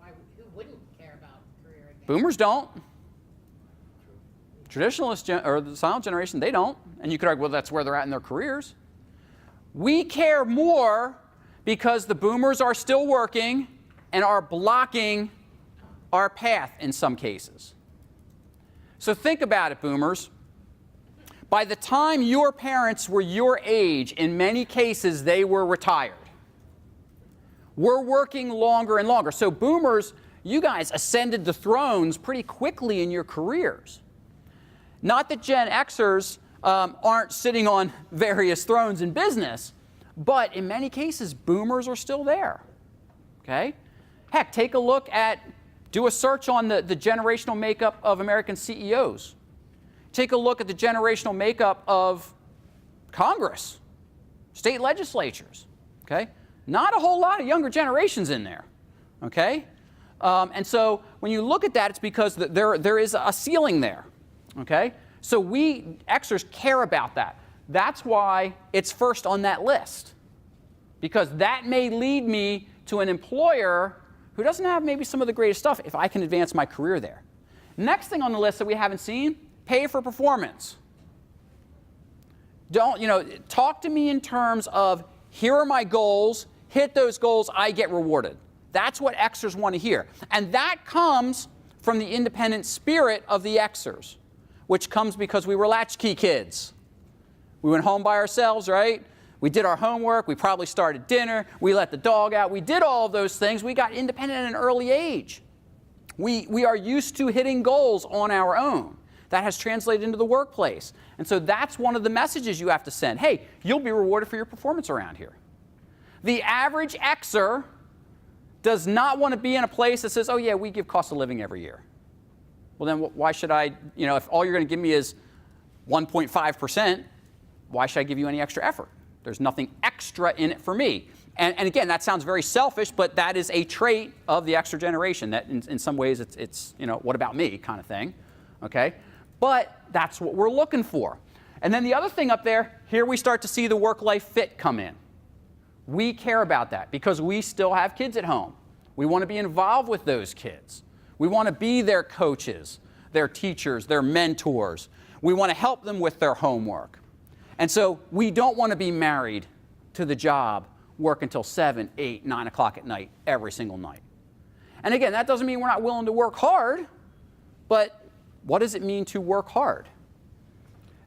Who wouldn't care about career advancement? Boomers don't. Traditionalists, or the silent generation, they don't. And you could argue, well, that's where they're at in their careers. We care more because the boomers are still working and are blocking our path in some cases. So think about it, boomers. By the time your parents were your age, in many cases, they were retired. We're working longer and longer. So boomers, you guys ascended the thrones pretty quickly in your careers. Not that Gen Xers aren't sitting on various thrones in business, but in many cases, boomers are still there. Okay? Heck, take a look at, do a search on the generational makeup of American CEOs. Take a look at the generational makeup of Congress, state legislatures. Okay? Not a whole lot of younger generations in there. Okay? And so when you look at that, it's because there is a ceiling there. Okay? So we Xers care about that. That's why it's first on that list. Because that may lead me to an employer who doesn't have maybe some of the greatest stuff if I can advance my career there. Next thing on the list that we haven't seen, pay for performance. Don't, talk to me in terms of, here are my goals, hit those goals, I get rewarded. That's what Xers want to hear. And that comes from the independent spirit of the Xers, which comes because we were latchkey kids. We went home by ourselves, right? We did our homework, we probably started dinner, we let the dog out, we did all of those things. We got independent at an early age. We are used to hitting goals on our own. That has translated into the workplace. And so that's one of the messages you have to send. Hey, you'll be rewarded for your performance around here. The average Xer does not want to be in a place that says, oh yeah, we give cost of living every year. Well then why should I, if all you're going to give me is 1.5%, why should I give you any extra effort? There's nothing extra in it for me. And again, that sounds very selfish, but that is a trait of the Xer generation that in some ways it's what about me kind of thing, okay? But that's what we're looking for. And then the other thing up there, here we start to see the work-life fit come in. We care about that because we still have kids at home. We want to be involved with those kids. We want to be their coaches, their teachers, their mentors. We want to help them with their homework. And so we don't want to be married to the job, work until 7, 8, 9 o'clock at night, every single night. And again, that doesn't mean we're not willing to work hard, but what does it mean to work hard?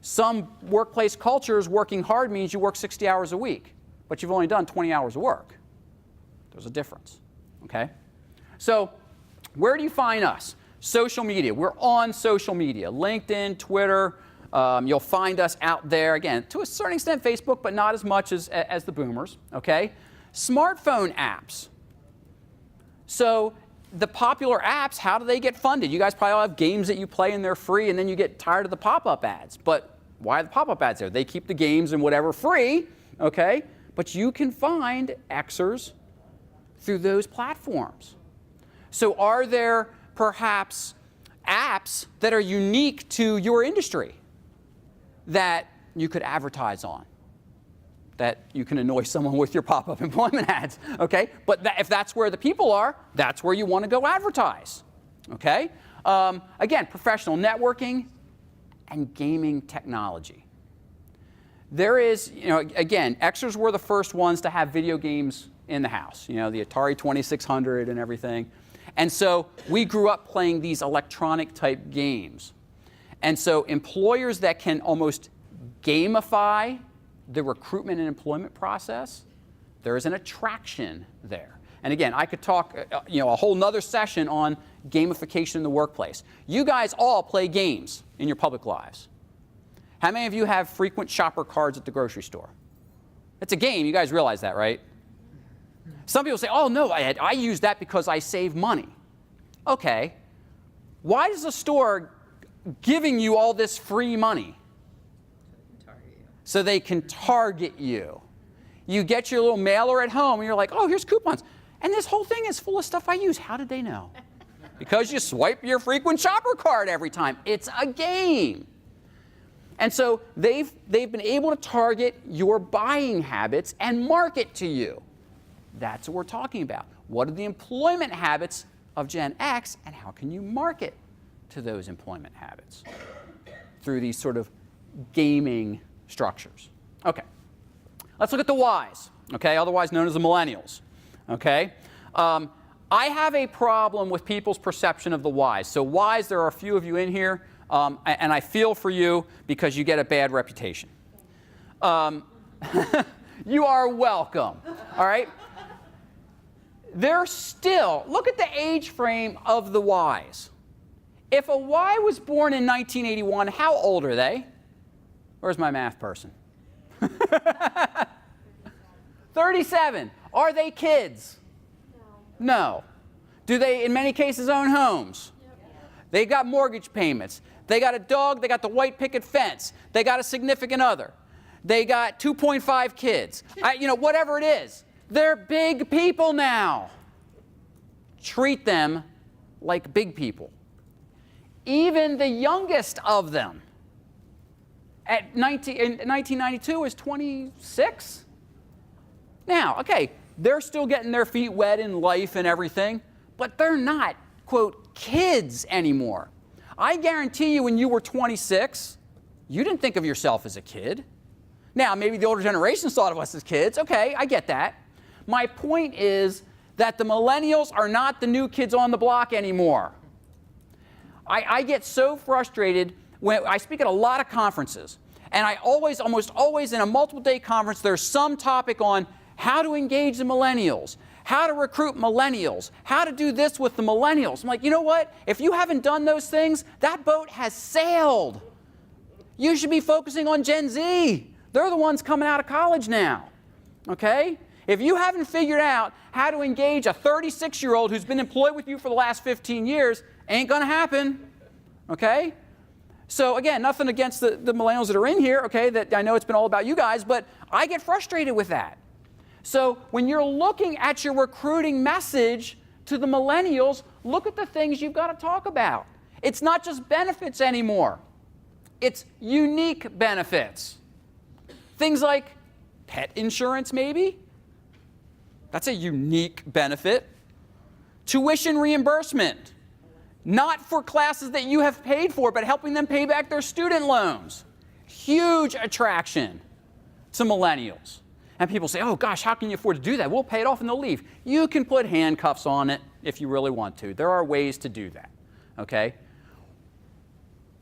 Some workplace cultures, working hard means you work 60 hours a week, but you've only done 20 hours of work. There's a difference, okay? So where do you find us? Social media. We're on social media, LinkedIn, Twitter. You'll find us out there, again, to a certain extent Facebook, but not as much as the boomers, okay? Smartphone apps. So the popular apps, how do they get funded? You guys probably all have games that you play and they're free, and then you get tired of the pop-up ads. But why are the pop-up ads there? They keep the games and whatever free, okay? But you can find Xers through those platforms. So are there perhaps apps that are unique to your industry that you could advertise on, that you can annoy someone with your pop-up employment ads, okay? But if that's where the people are, that's where you want to go advertise, okay? Again, professional networking and gaming technology. There is, again, Xers were the first ones to have video games in the house, the Atari 2600 and everything. And so we grew up playing these electronic type games. And so employers that can almost gamify the recruitment and employment process, there is an attraction there. And again, I could talk a whole nother session on gamification in the workplace. You guys all play games in your public lives. How many of you have frequent shopper cards at the grocery store? It's a game. You guys realize that, right? Some people say, oh, no, I use that because I save money. Okay. Why does the store giving you all this free money? So they can target you. You get your little mailer at home and you're like, oh, here's coupons. And this whole thing is full of stuff I use. How did they know? Because you swipe your frequent shopper card every time. It's a game. And so they've been able to target your buying habits and market to you. That's what we're talking about. What are the employment habits of Gen X, and how can you market to those employment habits through these sort of gaming structures? Okay, let's look at the Ys, okay, otherwise known as the millennials, okay? I have a problem with people's perception of the Ys. So Ys, there are a few of you in here. And I feel for you because you get a bad reputation. You are welcome, all right? They're still, look at the age frame of the Ys. If a Y was born in 1981, how old are they? Where's my math person? 37. Are they kids? No. Do they, in many cases, own homes? They got mortgage payments. They got a dog. They got the white picket fence. They got a significant other. They got 2.5 kids. Whatever it is. They're big people now. Treat them like big people. Even the youngest of them in 1992 is 26. Now, okay, they're still getting their feet wet in life and everything, but they're not, quote, kids anymore. I guarantee you when you were 26, you didn't think of yourself as a kid. Now, maybe the older generations thought of us as kids. Okay, I get that. My point is that the millennials are not the new kids on the block anymore. I get so frustrated when I speak at a lot of conferences, and almost always in a multiple-day conference, there's some topic on how to engage the millennials, how to recruit millennials, how to do this with the millennials. I'm like, you know what? If you haven't done those things, that boat has sailed. You should be focusing on Gen Z. They're the ones coming out of college now, okay? If you haven't figured out how to engage a 36-year-old who's been employed with you for the last 15 years, ain't going to happen, okay? So again, nothing against the millennials that are in here, okay, that I know it's been all about you guys, but I get frustrated with that. So when you're looking at your recruiting message to the millennials, look at the things you've got to talk about. It's not just benefits anymore. It's unique benefits. Things like pet insurance, maybe. That's a unique benefit. Tuition reimbursement. Not for classes that you have paid for, but helping them pay back their student loans. Huge attraction to millennials. And people say, oh gosh, how can you afford to do that? We'll pay it off and they'll leave. You can put handcuffs on it if you really want to. There are ways to do that, okay?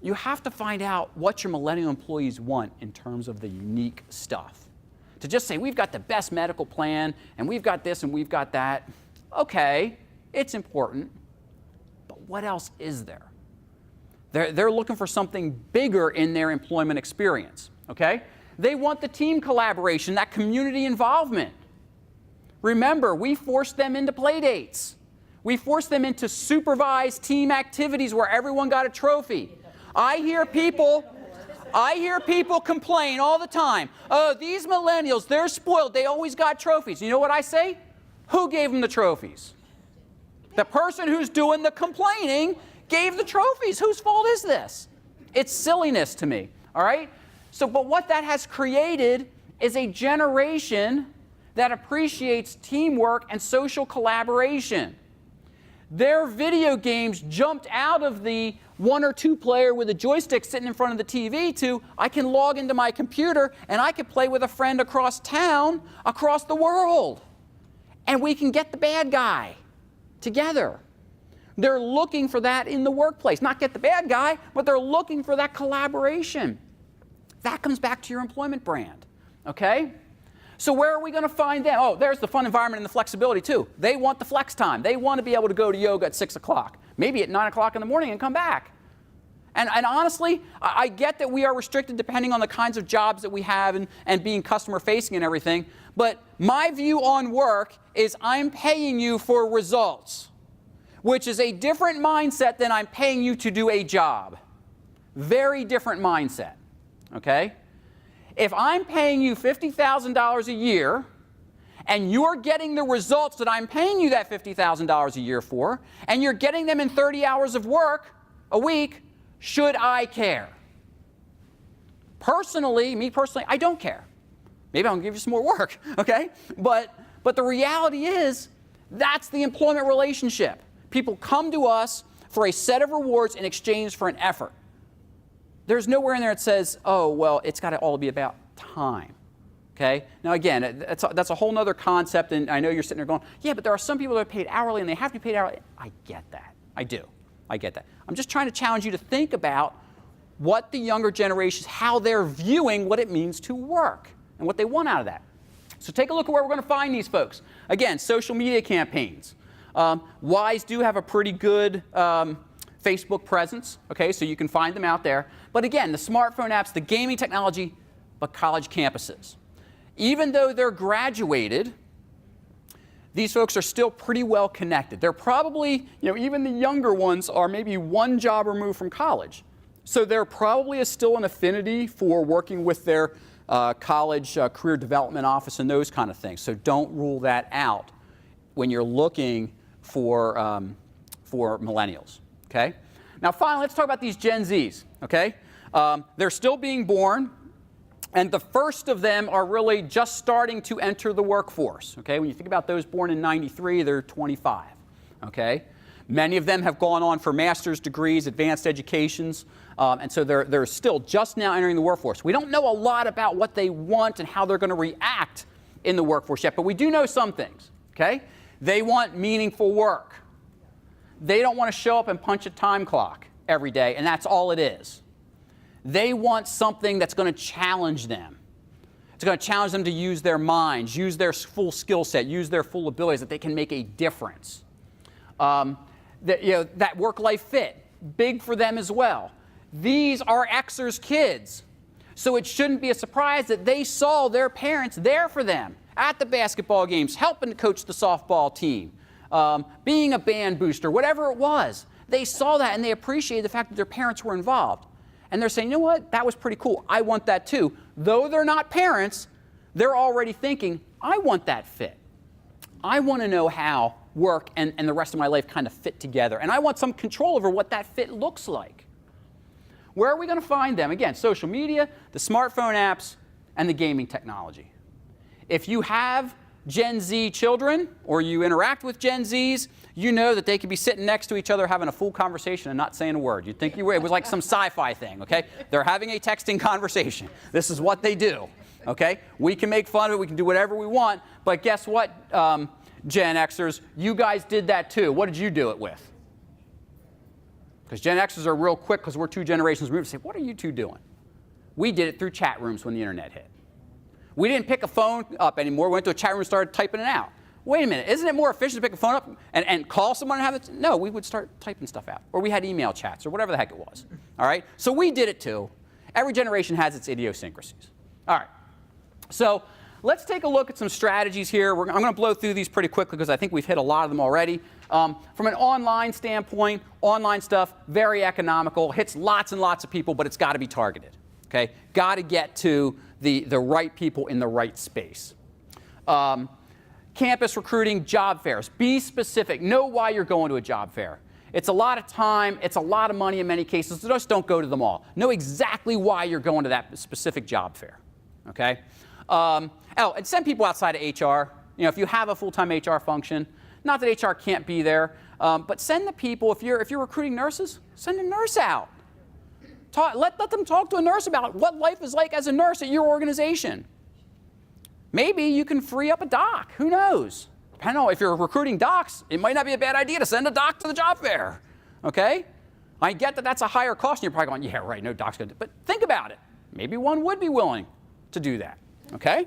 You have to find out what your millennial employees want in terms of the unique stuff. To just say, we've got the best medical plan, and we've got this and we've got that, okay, it's important. But what else is there? They're looking for something bigger in their employment experience, okay? They want the team collaboration, that community involvement. Remember, we forced them into play dates. We forced them into supervised team activities where everyone got a trophy. I hear people complain all the time, oh, these millennials, they're spoiled, they always got trophies. You know what I say? Who gave them the trophies? The person who's doing the complaining gave the trophies. Whose fault is this? It's silliness to me, all right? So, but what that has created is a generation that appreciates teamwork and social collaboration. Their video games jumped out of the 1 or 2 player with a joystick sitting in front of the TV to I can log into my computer and I can play with a friend across town, across the world. And we can get the bad guy together. They're looking for that in the workplace. Not get the bad guy, but they're looking for that collaboration. That comes back to your employment brand, okay? So where are we going to find them? Oh, there's the fun environment and the flexibility too. They want the flex time. They want to be able to go to yoga at 6 o'clock, maybe at 9 o'clock in the morning and come back. And honestly, I get that we are restricted depending on the kinds of jobs that we have and being customer facing and everything, but my view on work is I'm paying you for results, which is a different mindset than I'm paying you to do a job. Very different mindset, okay? If I'm paying you $50,000 a year and you're getting the results that I'm paying you that $50,000 a year for, and you're getting them in 30 hours of work a week, should I care? Personally, me personally, I don't care. Maybe I'll give you some more work, okay? But the reality is, that's the employment relationship. People come to us for a set of rewards in exchange for an effort. There's nowhere in there that says, oh, well, it's got to all be about time, okay? Now, again, that's a whole other concept, and I know you're sitting there going, yeah, but there are some people that are paid hourly, and they have to be paid hourly. I get that. I do. I get that. I'm just trying to challenge you to think about what the younger generations, how they're viewing what it means to work and what they want out of that. So take a look at where we're going to find these folks. Again, social media campaigns. Wise do have a pretty good Facebook presence, okay, so you can find them out there. But again, the smartphone apps, the gaming technology, but college campuses. Even though they're graduated, these folks are still pretty well connected. They're probably, even the younger ones are maybe one job removed from college. So there probably is still an affinity for working with their college career development office and those kind of things. So don't rule that out when you're looking for millennials, okay? Now finally, let's talk about these Gen Zs, okay? They're still being born, and the first of them are really just starting to enter the workforce, okay? When you think about those born in '93, they're 25, okay? Many of them have gone on for master's degrees, advanced educations, and so they're still just now entering the workforce. We don't know a lot about what they want and how they're going to react in the workforce yet, but we do know some things, okay? They want meaningful work. They don't want to show up and punch a time clock every day, and that's all it is. They want something that's going to challenge them. It's going to challenge them to use their minds, use their full skill set, use their full abilities, that they can make a difference. That work-life fit, big for them as well. These are Xers' kids, so it shouldn't be a surprise that they saw their parents there for them at the basketball games, helping to coach the softball team, being a band booster, whatever it was. They saw that and they appreciated the fact that their parents were involved. And they're saying, you know what, that was pretty cool. I want that too. Though they're not parents, they're already thinking, I want that fit. I want to know how work and the rest of my life kind of fit together. And I want some control over what that fit looks like. Where are we going to find them? Again, social media, the smartphone apps, and the gaming technology. If you have Gen Z children or you interact with Gen Zs, you know that they could be sitting next to each other having a full conversation and not saying a word. You'd think it was like some sci-fi thing, okay? They're having a texting conversation. This is what they do, okay? We can make fun of it. We can do whatever we want. But guess what, Gen Xers? You guys did that too. What did you do it with? Because Gen Xers are real quick because we're two generations removed to say, what are you two doing? We did it through chat rooms when the internet hit. We didn't pick a phone up anymore. We went to a chat room and started typing it out. Wait a minute, isn't it more efficient to pick a phone up and call someone and have it? No, we would start typing stuff out. Or we had email chats or whatever the heck it was. All right? So we did it too. Every generation has its idiosyncrasies. All right. So let's take a look at some strategies here. I'm going to blow through these pretty quickly because I think we've hit a lot of them already. From an online standpoint, online stuff, very economical, hits lots and lots of people, but it's got to be targeted. Okay? Got to get to the right people in the right space. Campus recruiting, job fairs. Be specific. Know why you're going to a job fair. It's a lot of time. It's a lot of money in many cases. So just don't go to them all. Know exactly why you're going to that specific job fair. Okay? And send people outside of HR. If you have a full-time HR function, not that HR can't be there, but send the people. If you're recruiting nurses, send a nurse out. Let them talk to a nurse about what life is like as a nurse at your organization. Maybe you can free up a doc. Who knows? Depending on if you're recruiting docs, it might not be a bad idea to send a doc to the job fair. Okay? I get that that's a higher cost, and you're probably going, yeah, right, no doc's going to do it. But think about it. Maybe one would be willing to do that. Okay?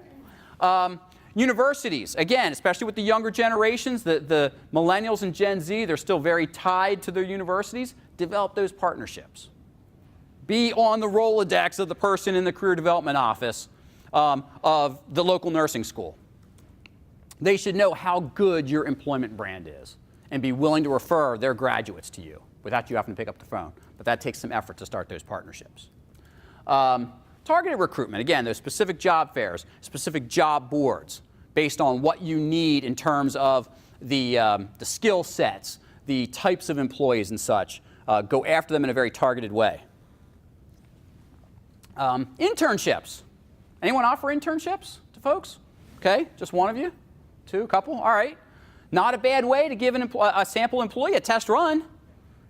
Universities, again, especially with the younger generations, the millennials and Gen Z, they're still very tied to their universities. Develop those partnerships. Be on the Rolodex of the person in the career development office of the local nursing school. They should know how good your employment brand is and be willing to refer their graduates to you without you having to pick up the phone. But that takes some effort to start those partnerships. Targeted recruitment, again, those specific job fairs, specific job boards based on what you need in terms of the skill sets, the types of employees and such. Go after them in a very targeted way. Internships. Anyone offer internships to folks? Okay, just one of you? Two, a couple? All right. Not a bad way to give a sample employee a test run.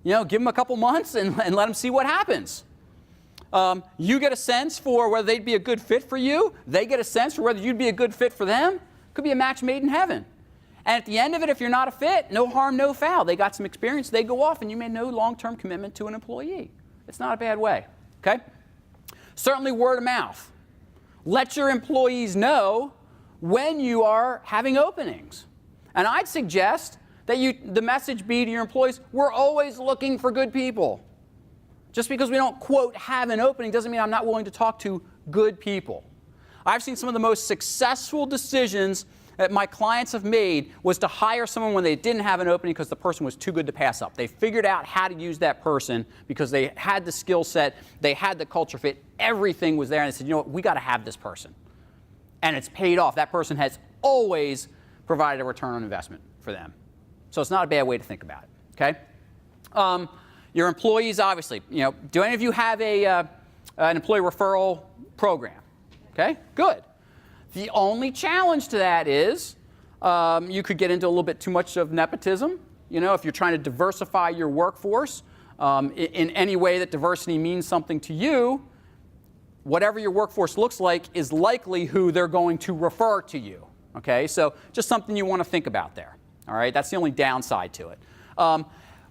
Give them a couple months and let them see what happens. You get a sense for whether they'd be a good fit for you. They get a sense for whether you'd be a good fit for them. Could be a match made in heaven. And at the end of it, if you're not a fit, no harm, no foul. They got some experience. They go off and you made no long-term commitment to an employee. It's not a bad way. Okay? Certainly word of mouth. Let your employees know when you are having openings. And I'd suggest that the message be to your employees, we're always looking for good people. Just because we don't, quote, have an opening doesn't mean I'm not willing to talk to good people. I've seen some of the most successful decisions that my clients have made was to hire someone when they didn't have an opening because the person was too good to pass up. They figured out how to use that person because they had the skill set, they had the culture fit, everything was there, and they said, you know what, we got to have this person. And it's paid off. That person has always provided a return on investment for them. So it's not a bad way to think about it, okay? Your employees, obviously, do any of you have an employee referral program? Okay, good. The only challenge to that is you could get into a little bit too much of nepotism. If you're trying to diversify your workforce in any way that diversity means something to you, whatever your workforce looks like is likely who they're going to refer to you. Okay, so just something you want to think about there. All right, that's the only downside to it.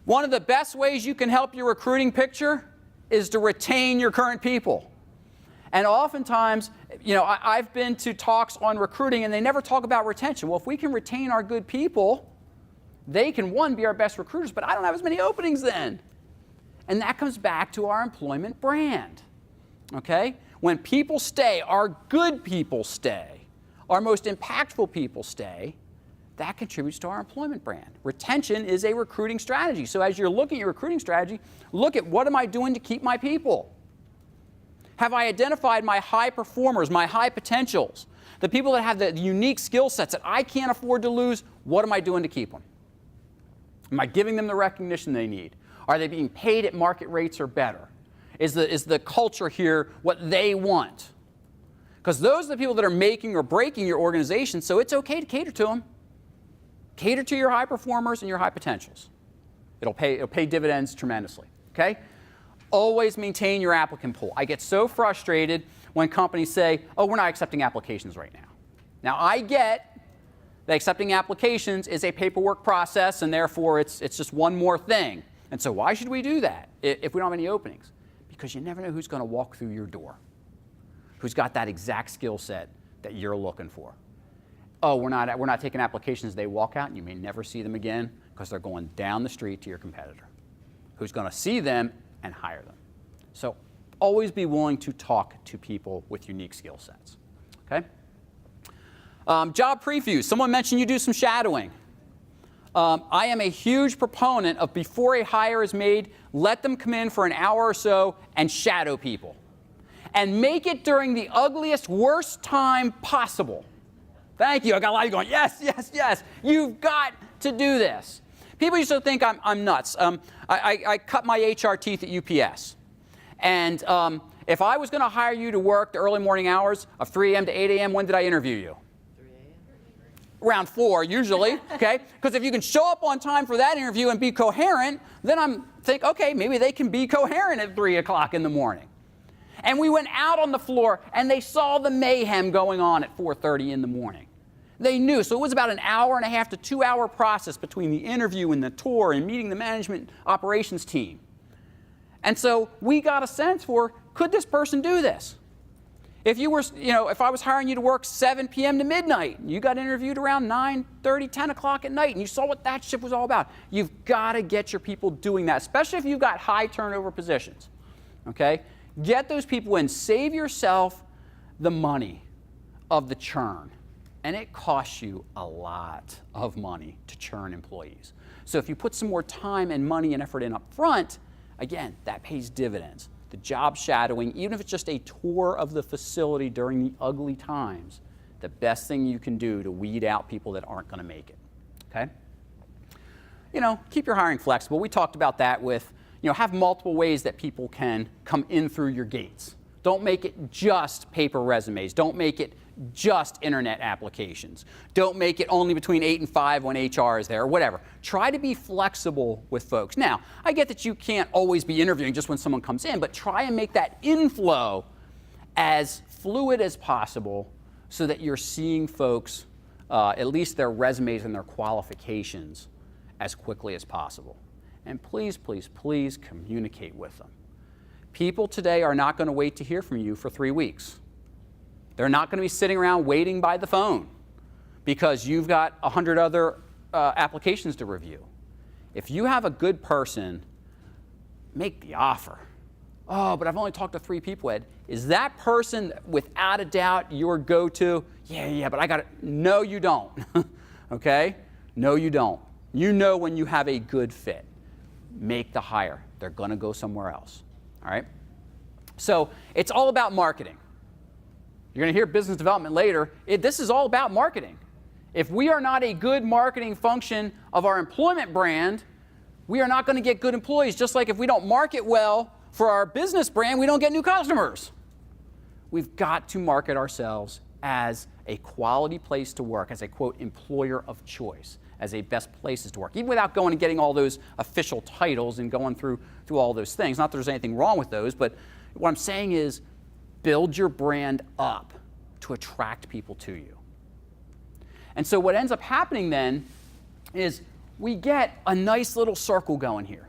One of the best ways you can help your recruiting picture is to retain your current people. And oftentimes, I've been to talks on recruiting and they never talk about retention. Well, if we can retain our good people, they can, one, be our best recruiters, but I don't have as many openings then. And that comes back to our employment brand. Okay? When people stay, our good people stay, our most impactful people stay, that contributes to our employment brand. Retention is a recruiting strategy. So as you're looking at your recruiting strategy, look at what am I doing to keep my people? Have I identified my high performers, my high potentials, the people that have the unique skill sets that I can't afford to lose? What am I doing to keep them? Am I giving them the recognition they need? Are they being paid at market rates or better? Is the culture here what they want? Because those are the people that are making or breaking your organization, so it's okay to cater to them. Cater to your high performers and your high potentials. It'll pay dividends tremendously, okay? Always maintain your applicant pool. I get so frustrated when companies say, oh, we're not accepting applications right now. Now, I get that accepting applications is a paperwork process, and therefore it's just one more thing. And so why should we do that if we don't have any openings? Because you never know who's going to walk through your door, who's got that exact skill set that you're looking for. Oh, we're not taking applications. They walk out, and you may never see them again because they're going down the street to your competitor, who's going to see them and hire them. So always be willing to talk to people with unique skill sets. Okay? Job previews. Someone mentioned you do some shadowing. I am a huge proponent of before a hire is made, let them come in for an hour or so and shadow people. And make it during the ugliest, worst time possible. Thank you. I got a lot of you going, yes, yes, yes. You've got to do this. People used to think I'm nuts. I cut my HR teeth at UPS. And if I was going to hire you to work the early morning hours of 3 a.m. to 8 a.m., when did I interview you? 3 a.m.? Around 4, usually, okay? Because if you can show up on time for that interview and be coherent, then I'm think, okay, maybe they can be coherent at 3 o'clock in the morning. And we went out on the floor, and they saw the mayhem going on at 4:30 in the morning. They knew. So it was about an hour and a half to 2 hour process between the interview and the tour and meeting the management operations team. And so we got a sense for, could this person do this? If you were, if I was hiring you to work 7 p.m. to midnight, and you got interviewed around 9:30, 10 o'clock at night, and you saw what that shift was all about, you've got to get your people doing that, especially if you've got high turnover positions. Okay? Get those people in. Save yourself the money of the churn. And it costs you a lot of money to churn employees. So if you put some more time and money and effort in up front, again, that pays dividends. The job shadowing, even if it's just a tour of the facility during the ugly times, the best thing you can do to weed out people that aren't going to make it. Okay? Keep your hiring flexible. We talked about that with, have multiple ways that people can come in through your gates. Don't make it just paper resumes. Don't make it just internet applications. Don't make it only between 8 and 5 when HR is there, or whatever. Try to be flexible with folks. Now, I get that you can't always be interviewing just when someone comes in, but try and make that inflow as fluid as possible so that you're seeing folks, at least their resumes and their qualifications, as quickly as possible. And please, please, please communicate with them. People today are not going to wait to hear from you for 3 weeks. They're not going to be sitting around waiting by the phone because you've got 100 other applications to review. If you have a good person, make the offer. Oh, but I've only talked to 3 people, Ed. Is that person, without a doubt, your go-to? Yeah, but I got it. No, you don't. Okay? No, you don't. You know when you have a good fit. Make the hire. They're going to go somewhere else. All right? So it's all about marketing. You're going to hear business development later. This is all about marketing. If we are not a good marketing function of our employment brand, we are not going to get good employees. Just like if we don't market well for our business brand, we don't get new customers. We've got to market ourselves as a quality place to work, as a, quote, employer of choice, as a best places to work, even without going and getting all those official titles and going through all those things. Not that there's anything wrong with those, but what I'm saying is build your brand up to attract people to you. And so what ends up happening then is we get a nice little circle going here.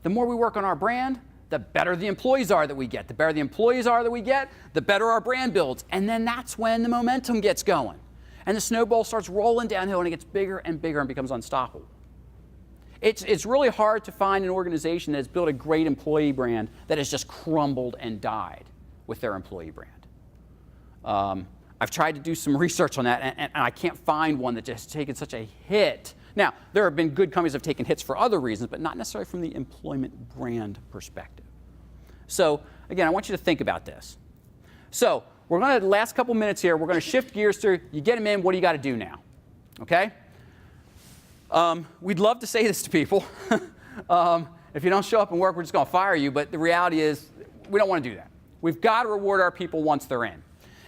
The more we work on our brand, the better the employees are that we get. The better the employees are that we get, the better our brand builds. And then that's when the momentum gets going. And the snowball starts rolling downhill and it gets bigger and bigger and becomes unstoppable. It's really hard to find an organization that has built a great employee brand that has just crumbled and died with their employee brand. I've tried to do some research on that, and I can't find one that just has taken such a hit. Now, there have been good companies that have taken hits for other reasons, but not necessarily from the employment brand perspective. So, again, I want you to think about this. So, we're going to, the last couple minutes here, we're going to shift gears to, you get them in, what do you got to do now? Okay? We'd love to say this to people. If you don't show up and work, we're just going to fire you, but the reality is, we don't want to do that. We've got to reward our people once they're in.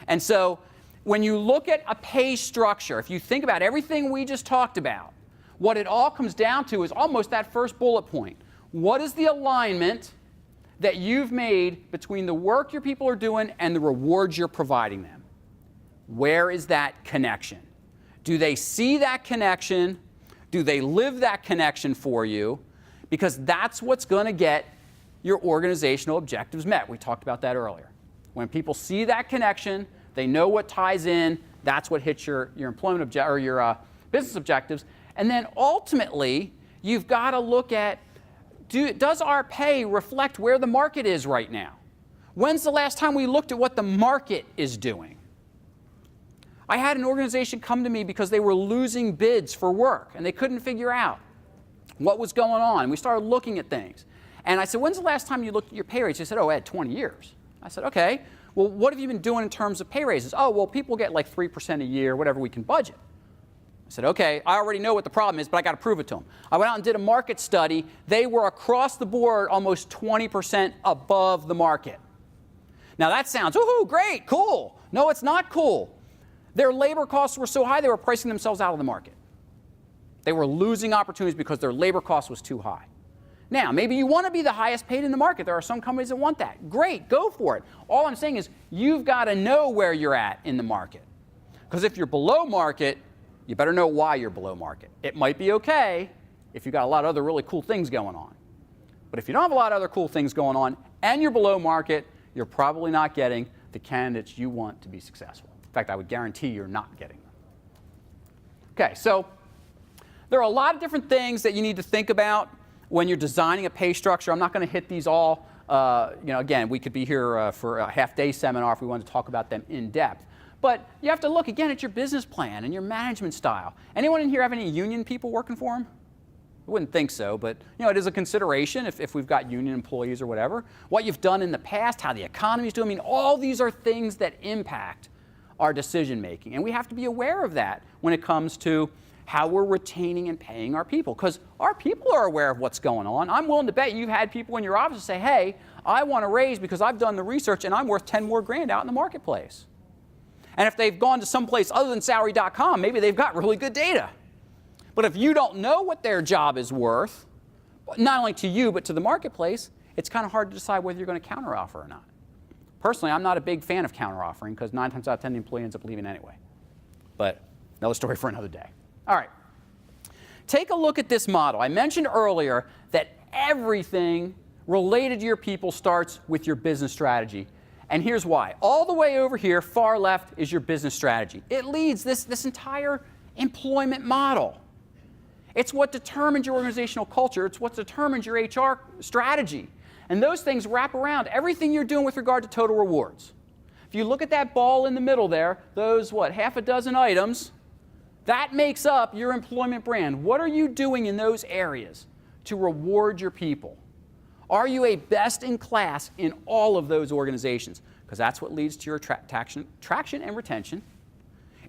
And so, when you look at a pay structure, if you think about everything we just talked about, what it all comes down to is almost that first bullet point. What is the alignment that you've made between the work your people are doing and the rewards you're providing them? Where is that connection? Do they see that connection? Do they live that connection for you? Because that's what's going to get your organizational objectives met. We talked about that earlier. When people see that connection, they know what ties in, that's what hits your employment or your business objectives. And then ultimately, you've got to look at, does our pay reflect where the market is right now? When's the last time we looked at what the market is doing? I had an organization come to me because they were losing bids for work, and they couldn't figure out what was going on. And we started looking at things. And I said, when's the last time you looked at your pay rates? They said, oh, Ed, 20 years. I said, okay. Well, what have you been doing in terms of pay raises? Oh, well, people get like 3% a year, whatever we can budget. I said, okay, I already know what the problem is, but I got to prove it to them. I went out and did a market study. They were across the board almost 20% above the market. Now that sounds, ooh, great, cool. No, it's not cool. Their labor costs were so high, they were pricing themselves out of the market. They were losing opportunities because their labor cost was too high. Now, maybe you want to be the highest paid in the market. There are some companies that want that. Great, go for it. All I'm saying is you've got to know where you're at in the market. Because if you're below market, you better know why you're below market. It might be okay if you've got a lot of other really cool things going on. But if you don't have a lot of other cool things going on and you're below market, you're probably not getting the candidates you want to be successful. In fact, I would guarantee you're not getting them. Okay, so there are a lot of different things that you need to think about when you're designing a pay structure. I'm not going to hit these all. Again, we could be here for a half-day seminar if we wanted to talk about them in depth. But you have to look, again, at your business plan and your management style. Anyone in here have any union people working for them? I wouldn't think so, but it is a consideration if we've got union employees or whatever. What you've done in the past, how the economy's doing. I mean, all these are things that impact our decision making. And we have to be aware of that when it comes to how we're retaining and paying our people, because our people are aware of what's going on. I'm willing to bet you've had people in your office say, hey, I want a raise because I've done the research and I'm worth 10 more grand out in the marketplace. And if they've gone to someplace other than salary.com, maybe they've got really good data. But if you don't know what their job is worth, not only to you but to the marketplace, it's kind of hard to decide whether you're going to counteroffer or not. Personally, I'm not a big fan of counteroffering because 9 times out of 10 the employee ends up leaving anyway. But another story for another day. All right. Take a look at this model. I mentioned earlier that everything related to your people starts with your business strategy. And here's why. All the way over here, far left, is your business strategy. It leads this entire employment model. It's what determines your organizational culture. It's what determines your HR strategy. And those things wrap around everything you're doing with regard to total rewards. If you look at that ball in the middle there, those, half a dozen items, that makes up your employment brand. What are you doing in those areas to reward your people? Are you a best in class in all of those organizations? Because that's what leads to your traction and retention.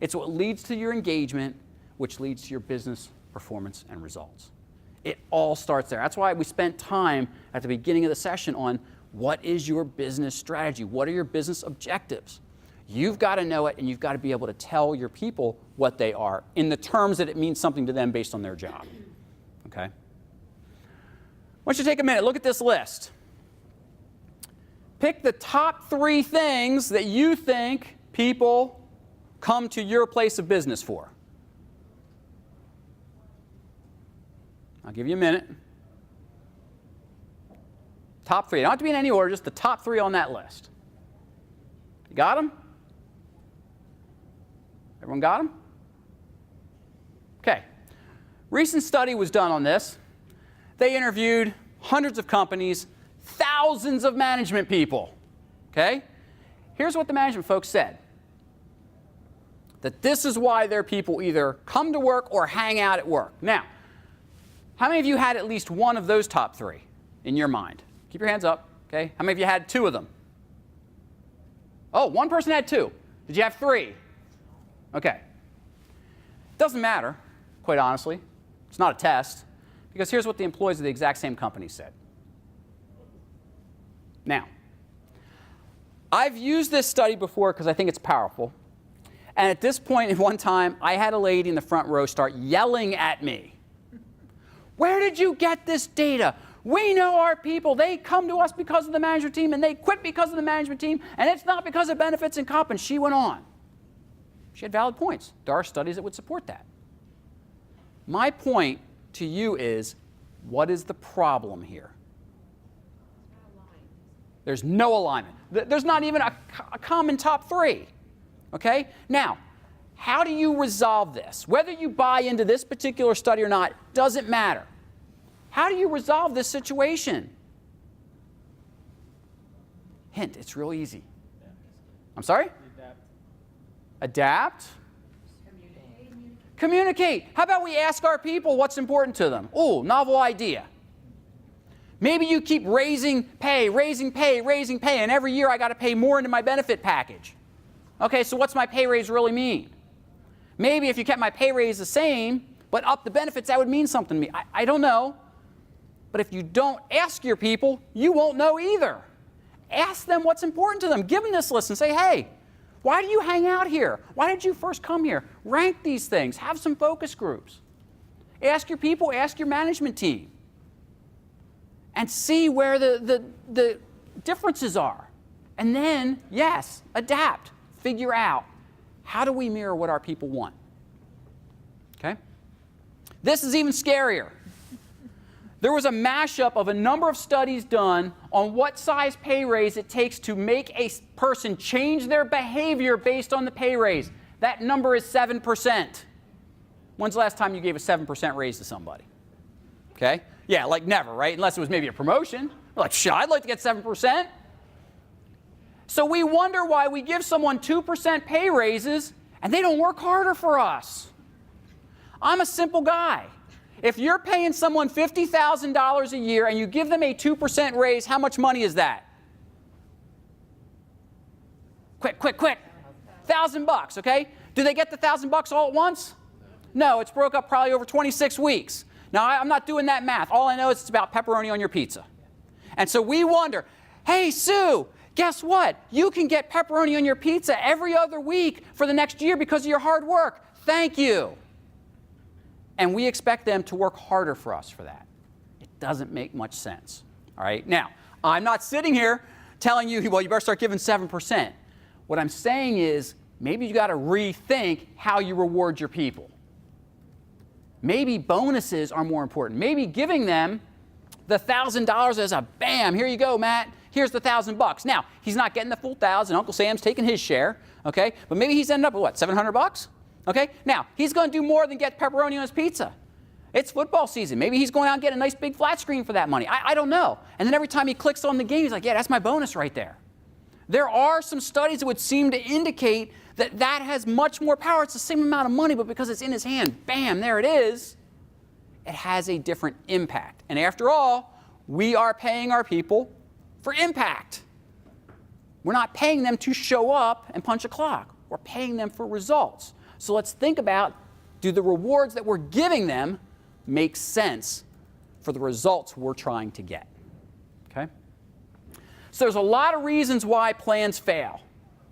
It's what leads to your engagement, which leads to your business performance and results. It all starts there. That's why we spent time at the beginning of the session on what is your business strategy? What are your business objectives? You've got to know it, and you've got to be able to tell your people what they are in the terms that it means something to them based on their job. Okay? I want you to take a minute. Look at this list. Pick the top 3 things that you think people come to your place of business for. I'll give you a minute. Top 3. They don't have to be in any order, just the top 3 on that list. You got them? Everyone got them? Okay. Recent study was done on this. They interviewed hundreds of companies, thousands of management people. Okay? Here's what the management folks said. That this is why their people either come to work or hang out at work. Now, how many of you had at least one of those top 3 in your mind? Keep your hands up, okay? How many of you had 2 of them? Oh, one person had 2. Did you have 3? Okay. Doesn't matter, quite honestly. It's not a test, because here's what the employees of the exact same company said. Now, I've used this study before because I think it's powerful. And at this point in one time, I had a lady in the front row start yelling at me. Where did you get this data? We know our people. They come to us because of the management team, and they quit because of the management team, and it's not because of benefits and comp. And she went on. She had valid points. There are studies that would support that. My point to you is, what is the problem here? There's no alignment. There's not even a common top 3. Okay? Now, how do you resolve this? Whether you buy into this particular study or not doesn't matter. How do you resolve this situation? Hint, it's real easy. I'm sorry? Adapt. Communicate. How about we ask our people what's important to them? Ooh, novel idea. Maybe you keep raising pay, and every year I got to pay more into my benefit package. Okay, so what's my pay raise really mean? Maybe if you kept my pay raise the same, but up the benefits, that would mean something to me. I don't know. But if you don't ask your people, you won't know either. Ask them what's important to them. Give them this list and say, hey, why do you hang out here? Why did you first come here? Rank these things. Have some focus groups. Ask your people, ask your management team. And see where the differences are. And then, yes, adapt. Figure out, how do we mirror what our people want? Okay? This is even scarier. There was a mashup of a number of studies done on what size pay raise it takes to make a person change their behavior based on the pay raise. That number is 7%. When's the last time you gave a 7% raise to somebody? Okay? Yeah, like never, right? Unless it was maybe a promotion. Like, shit, I'd like to get 7%. So we wonder why we give someone 2% pay raises and they don't work harder for us. I'm a simple guy. If you're paying someone $50,000 a year and you give them a 2% raise, how much money is that? Quick. $1,000, okay? Do they get the $1,000 all at once? No, it's broke up probably over 26 weeks. Now, I'm not doing that math. All I know is it's about pepperoni on your pizza. And so we wonder, hey, Sue, guess what? You can get pepperoni on your pizza every other week for the next year because of your hard work. Thank you. And we expect them to work harder for us for that. It doesn't make much sense. All right? Now, I'm not sitting here telling you, well, you better start giving 7%. What I'm saying is maybe you got to rethink how you reward your people. Maybe bonuses are more important. Maybe giving them the $1,000 as a bam, here you go, Matt. Here's the $1,000. Now, he's not getting the full 1,000. Uncle Sam's taking his share, okay? But maybe he's ended up with what, $700? Okay? Now, he's going to do more than get pepperoni on his pizza. It's football season. Maybe he's going out and getting a nice big flat screen for that money. I don't know. And then every time he clicks on the game, he's like, yeah, that's my bonus right there. There are some studies that would seem to indicate that that has much more power. It's the same amount of money, but because it's in his hand, bam, there it is. It has a different impact. And after all, we are paying our people for impact. We're not paying them to show up and punch a clock. We're paying them for results. So let's think about, do the rewards that we're giving them make sense for the results we're trying to get? Okay? So there's a lot of reasons why plans fail,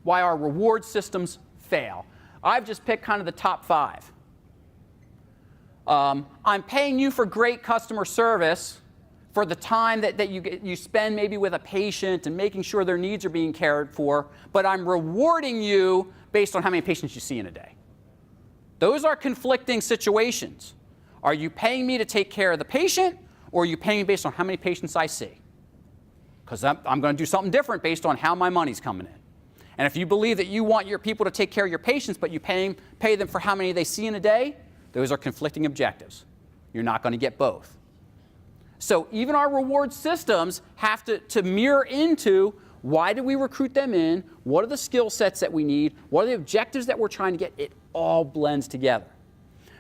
why our reward systems fail. I've just picked kind of the top 5. I'm paying you for great customer service for the time that you spend maybe with a patient and making sure their needs are being cared for, but I'm rewarding you based on how many patients you see in a day. Those are conflicting situations. Are you paying me to take care of the patient, or are you paying me based on how many patients I see? Because I'm going to do something different based on how my money's coming in. And if you believe that you want your people to take care of your patients, but you pay them for how many they see in a day, those are conflicting objectives. You're not going to get both. So even our reward systems have to mirror into, why do we recruit them in? What are the skill sets that we need? What are the objectives that we're trying to get? It all blends together.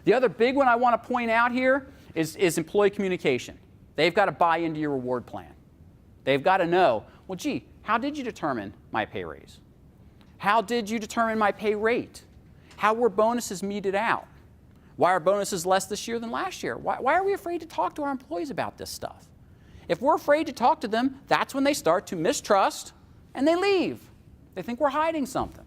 The other big one I want to point out here is employee communication. They've got to buy into your reward plan. They've got to know, well, gee, how did you determine my pay raise? How did you determine my pay rate? How were bonuses meted out? Why are bonuses less this year than last year? Why are we afraid to talk to our employees about this stuff? If we're afraid to talk to them, that's when they start to mistrust and they leave. They think we're hiding something.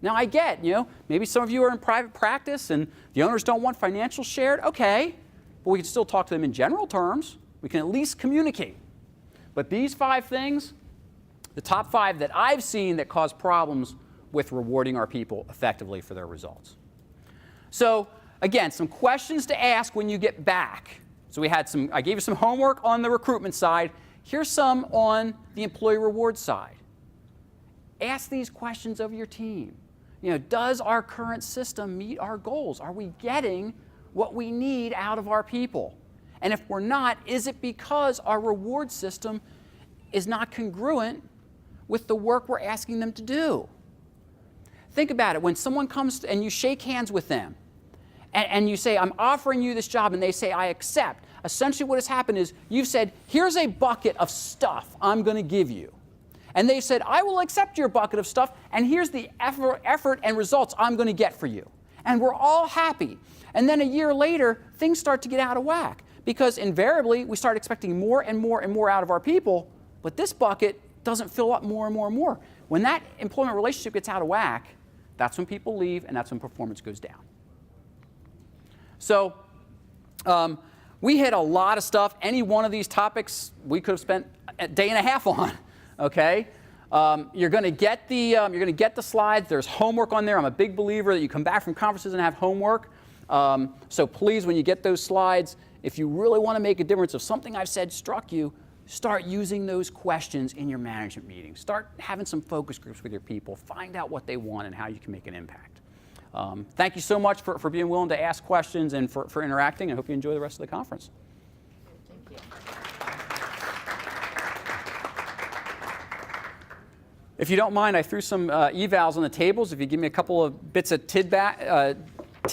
Now I get, maybe some of you are in private practice and the owners don't want financials shared. Okay, but we can still talk to them in general terms. We can at least communicate. But these 5 things, the top 5 that I've seen that cause problems with rewarding our people effectively for their results. So again, some questions to ask when you get back. So I gave you some homework on the recruitment side. Here's some on the employee reward side. Ask these questions of your team. Does our current system meet our goals? Are we getting what we need out of our people? And if we're not, is it because our reward system is not congruent with the work we're asking them to do? Think about it. When someone comes and you shake hands with them, and you say, I'm offering you this job, and they say, I accept. Essentially what has happened is you've said, here's a bucket of stuff I'm going to give you. And they said, I will accept your bucket of stuff, and here's the effort and results I'm going to get for you. And we're all happy. And then a year later, things start to get out of whack, because invariably we start expecting more and more and more out of our people, but this bucket doesn't fill up more and more and more. When that employment relationship gets out of whack, that's when people leave, and that's when performance goes down. So we hit a lot of stuff. Any one of these topics we could have spent a day and a half on. Okay, you're going to get the slides. There's homework on there. I'm a big believer that you come back from conferences and have homework. So please, when you get those slides, if you really want to make a difference, if something I've said struck you, start using those questions in your management meetings. Start having some focus groups with your people. Find out what they want and how you can make an impact. Thank you so much for being willing to ask questions and for interacting. I hope you enjoy the rest of the conference. Thank you. If you don't mind, I threw some evals on the tables. If you give me a couple of bits of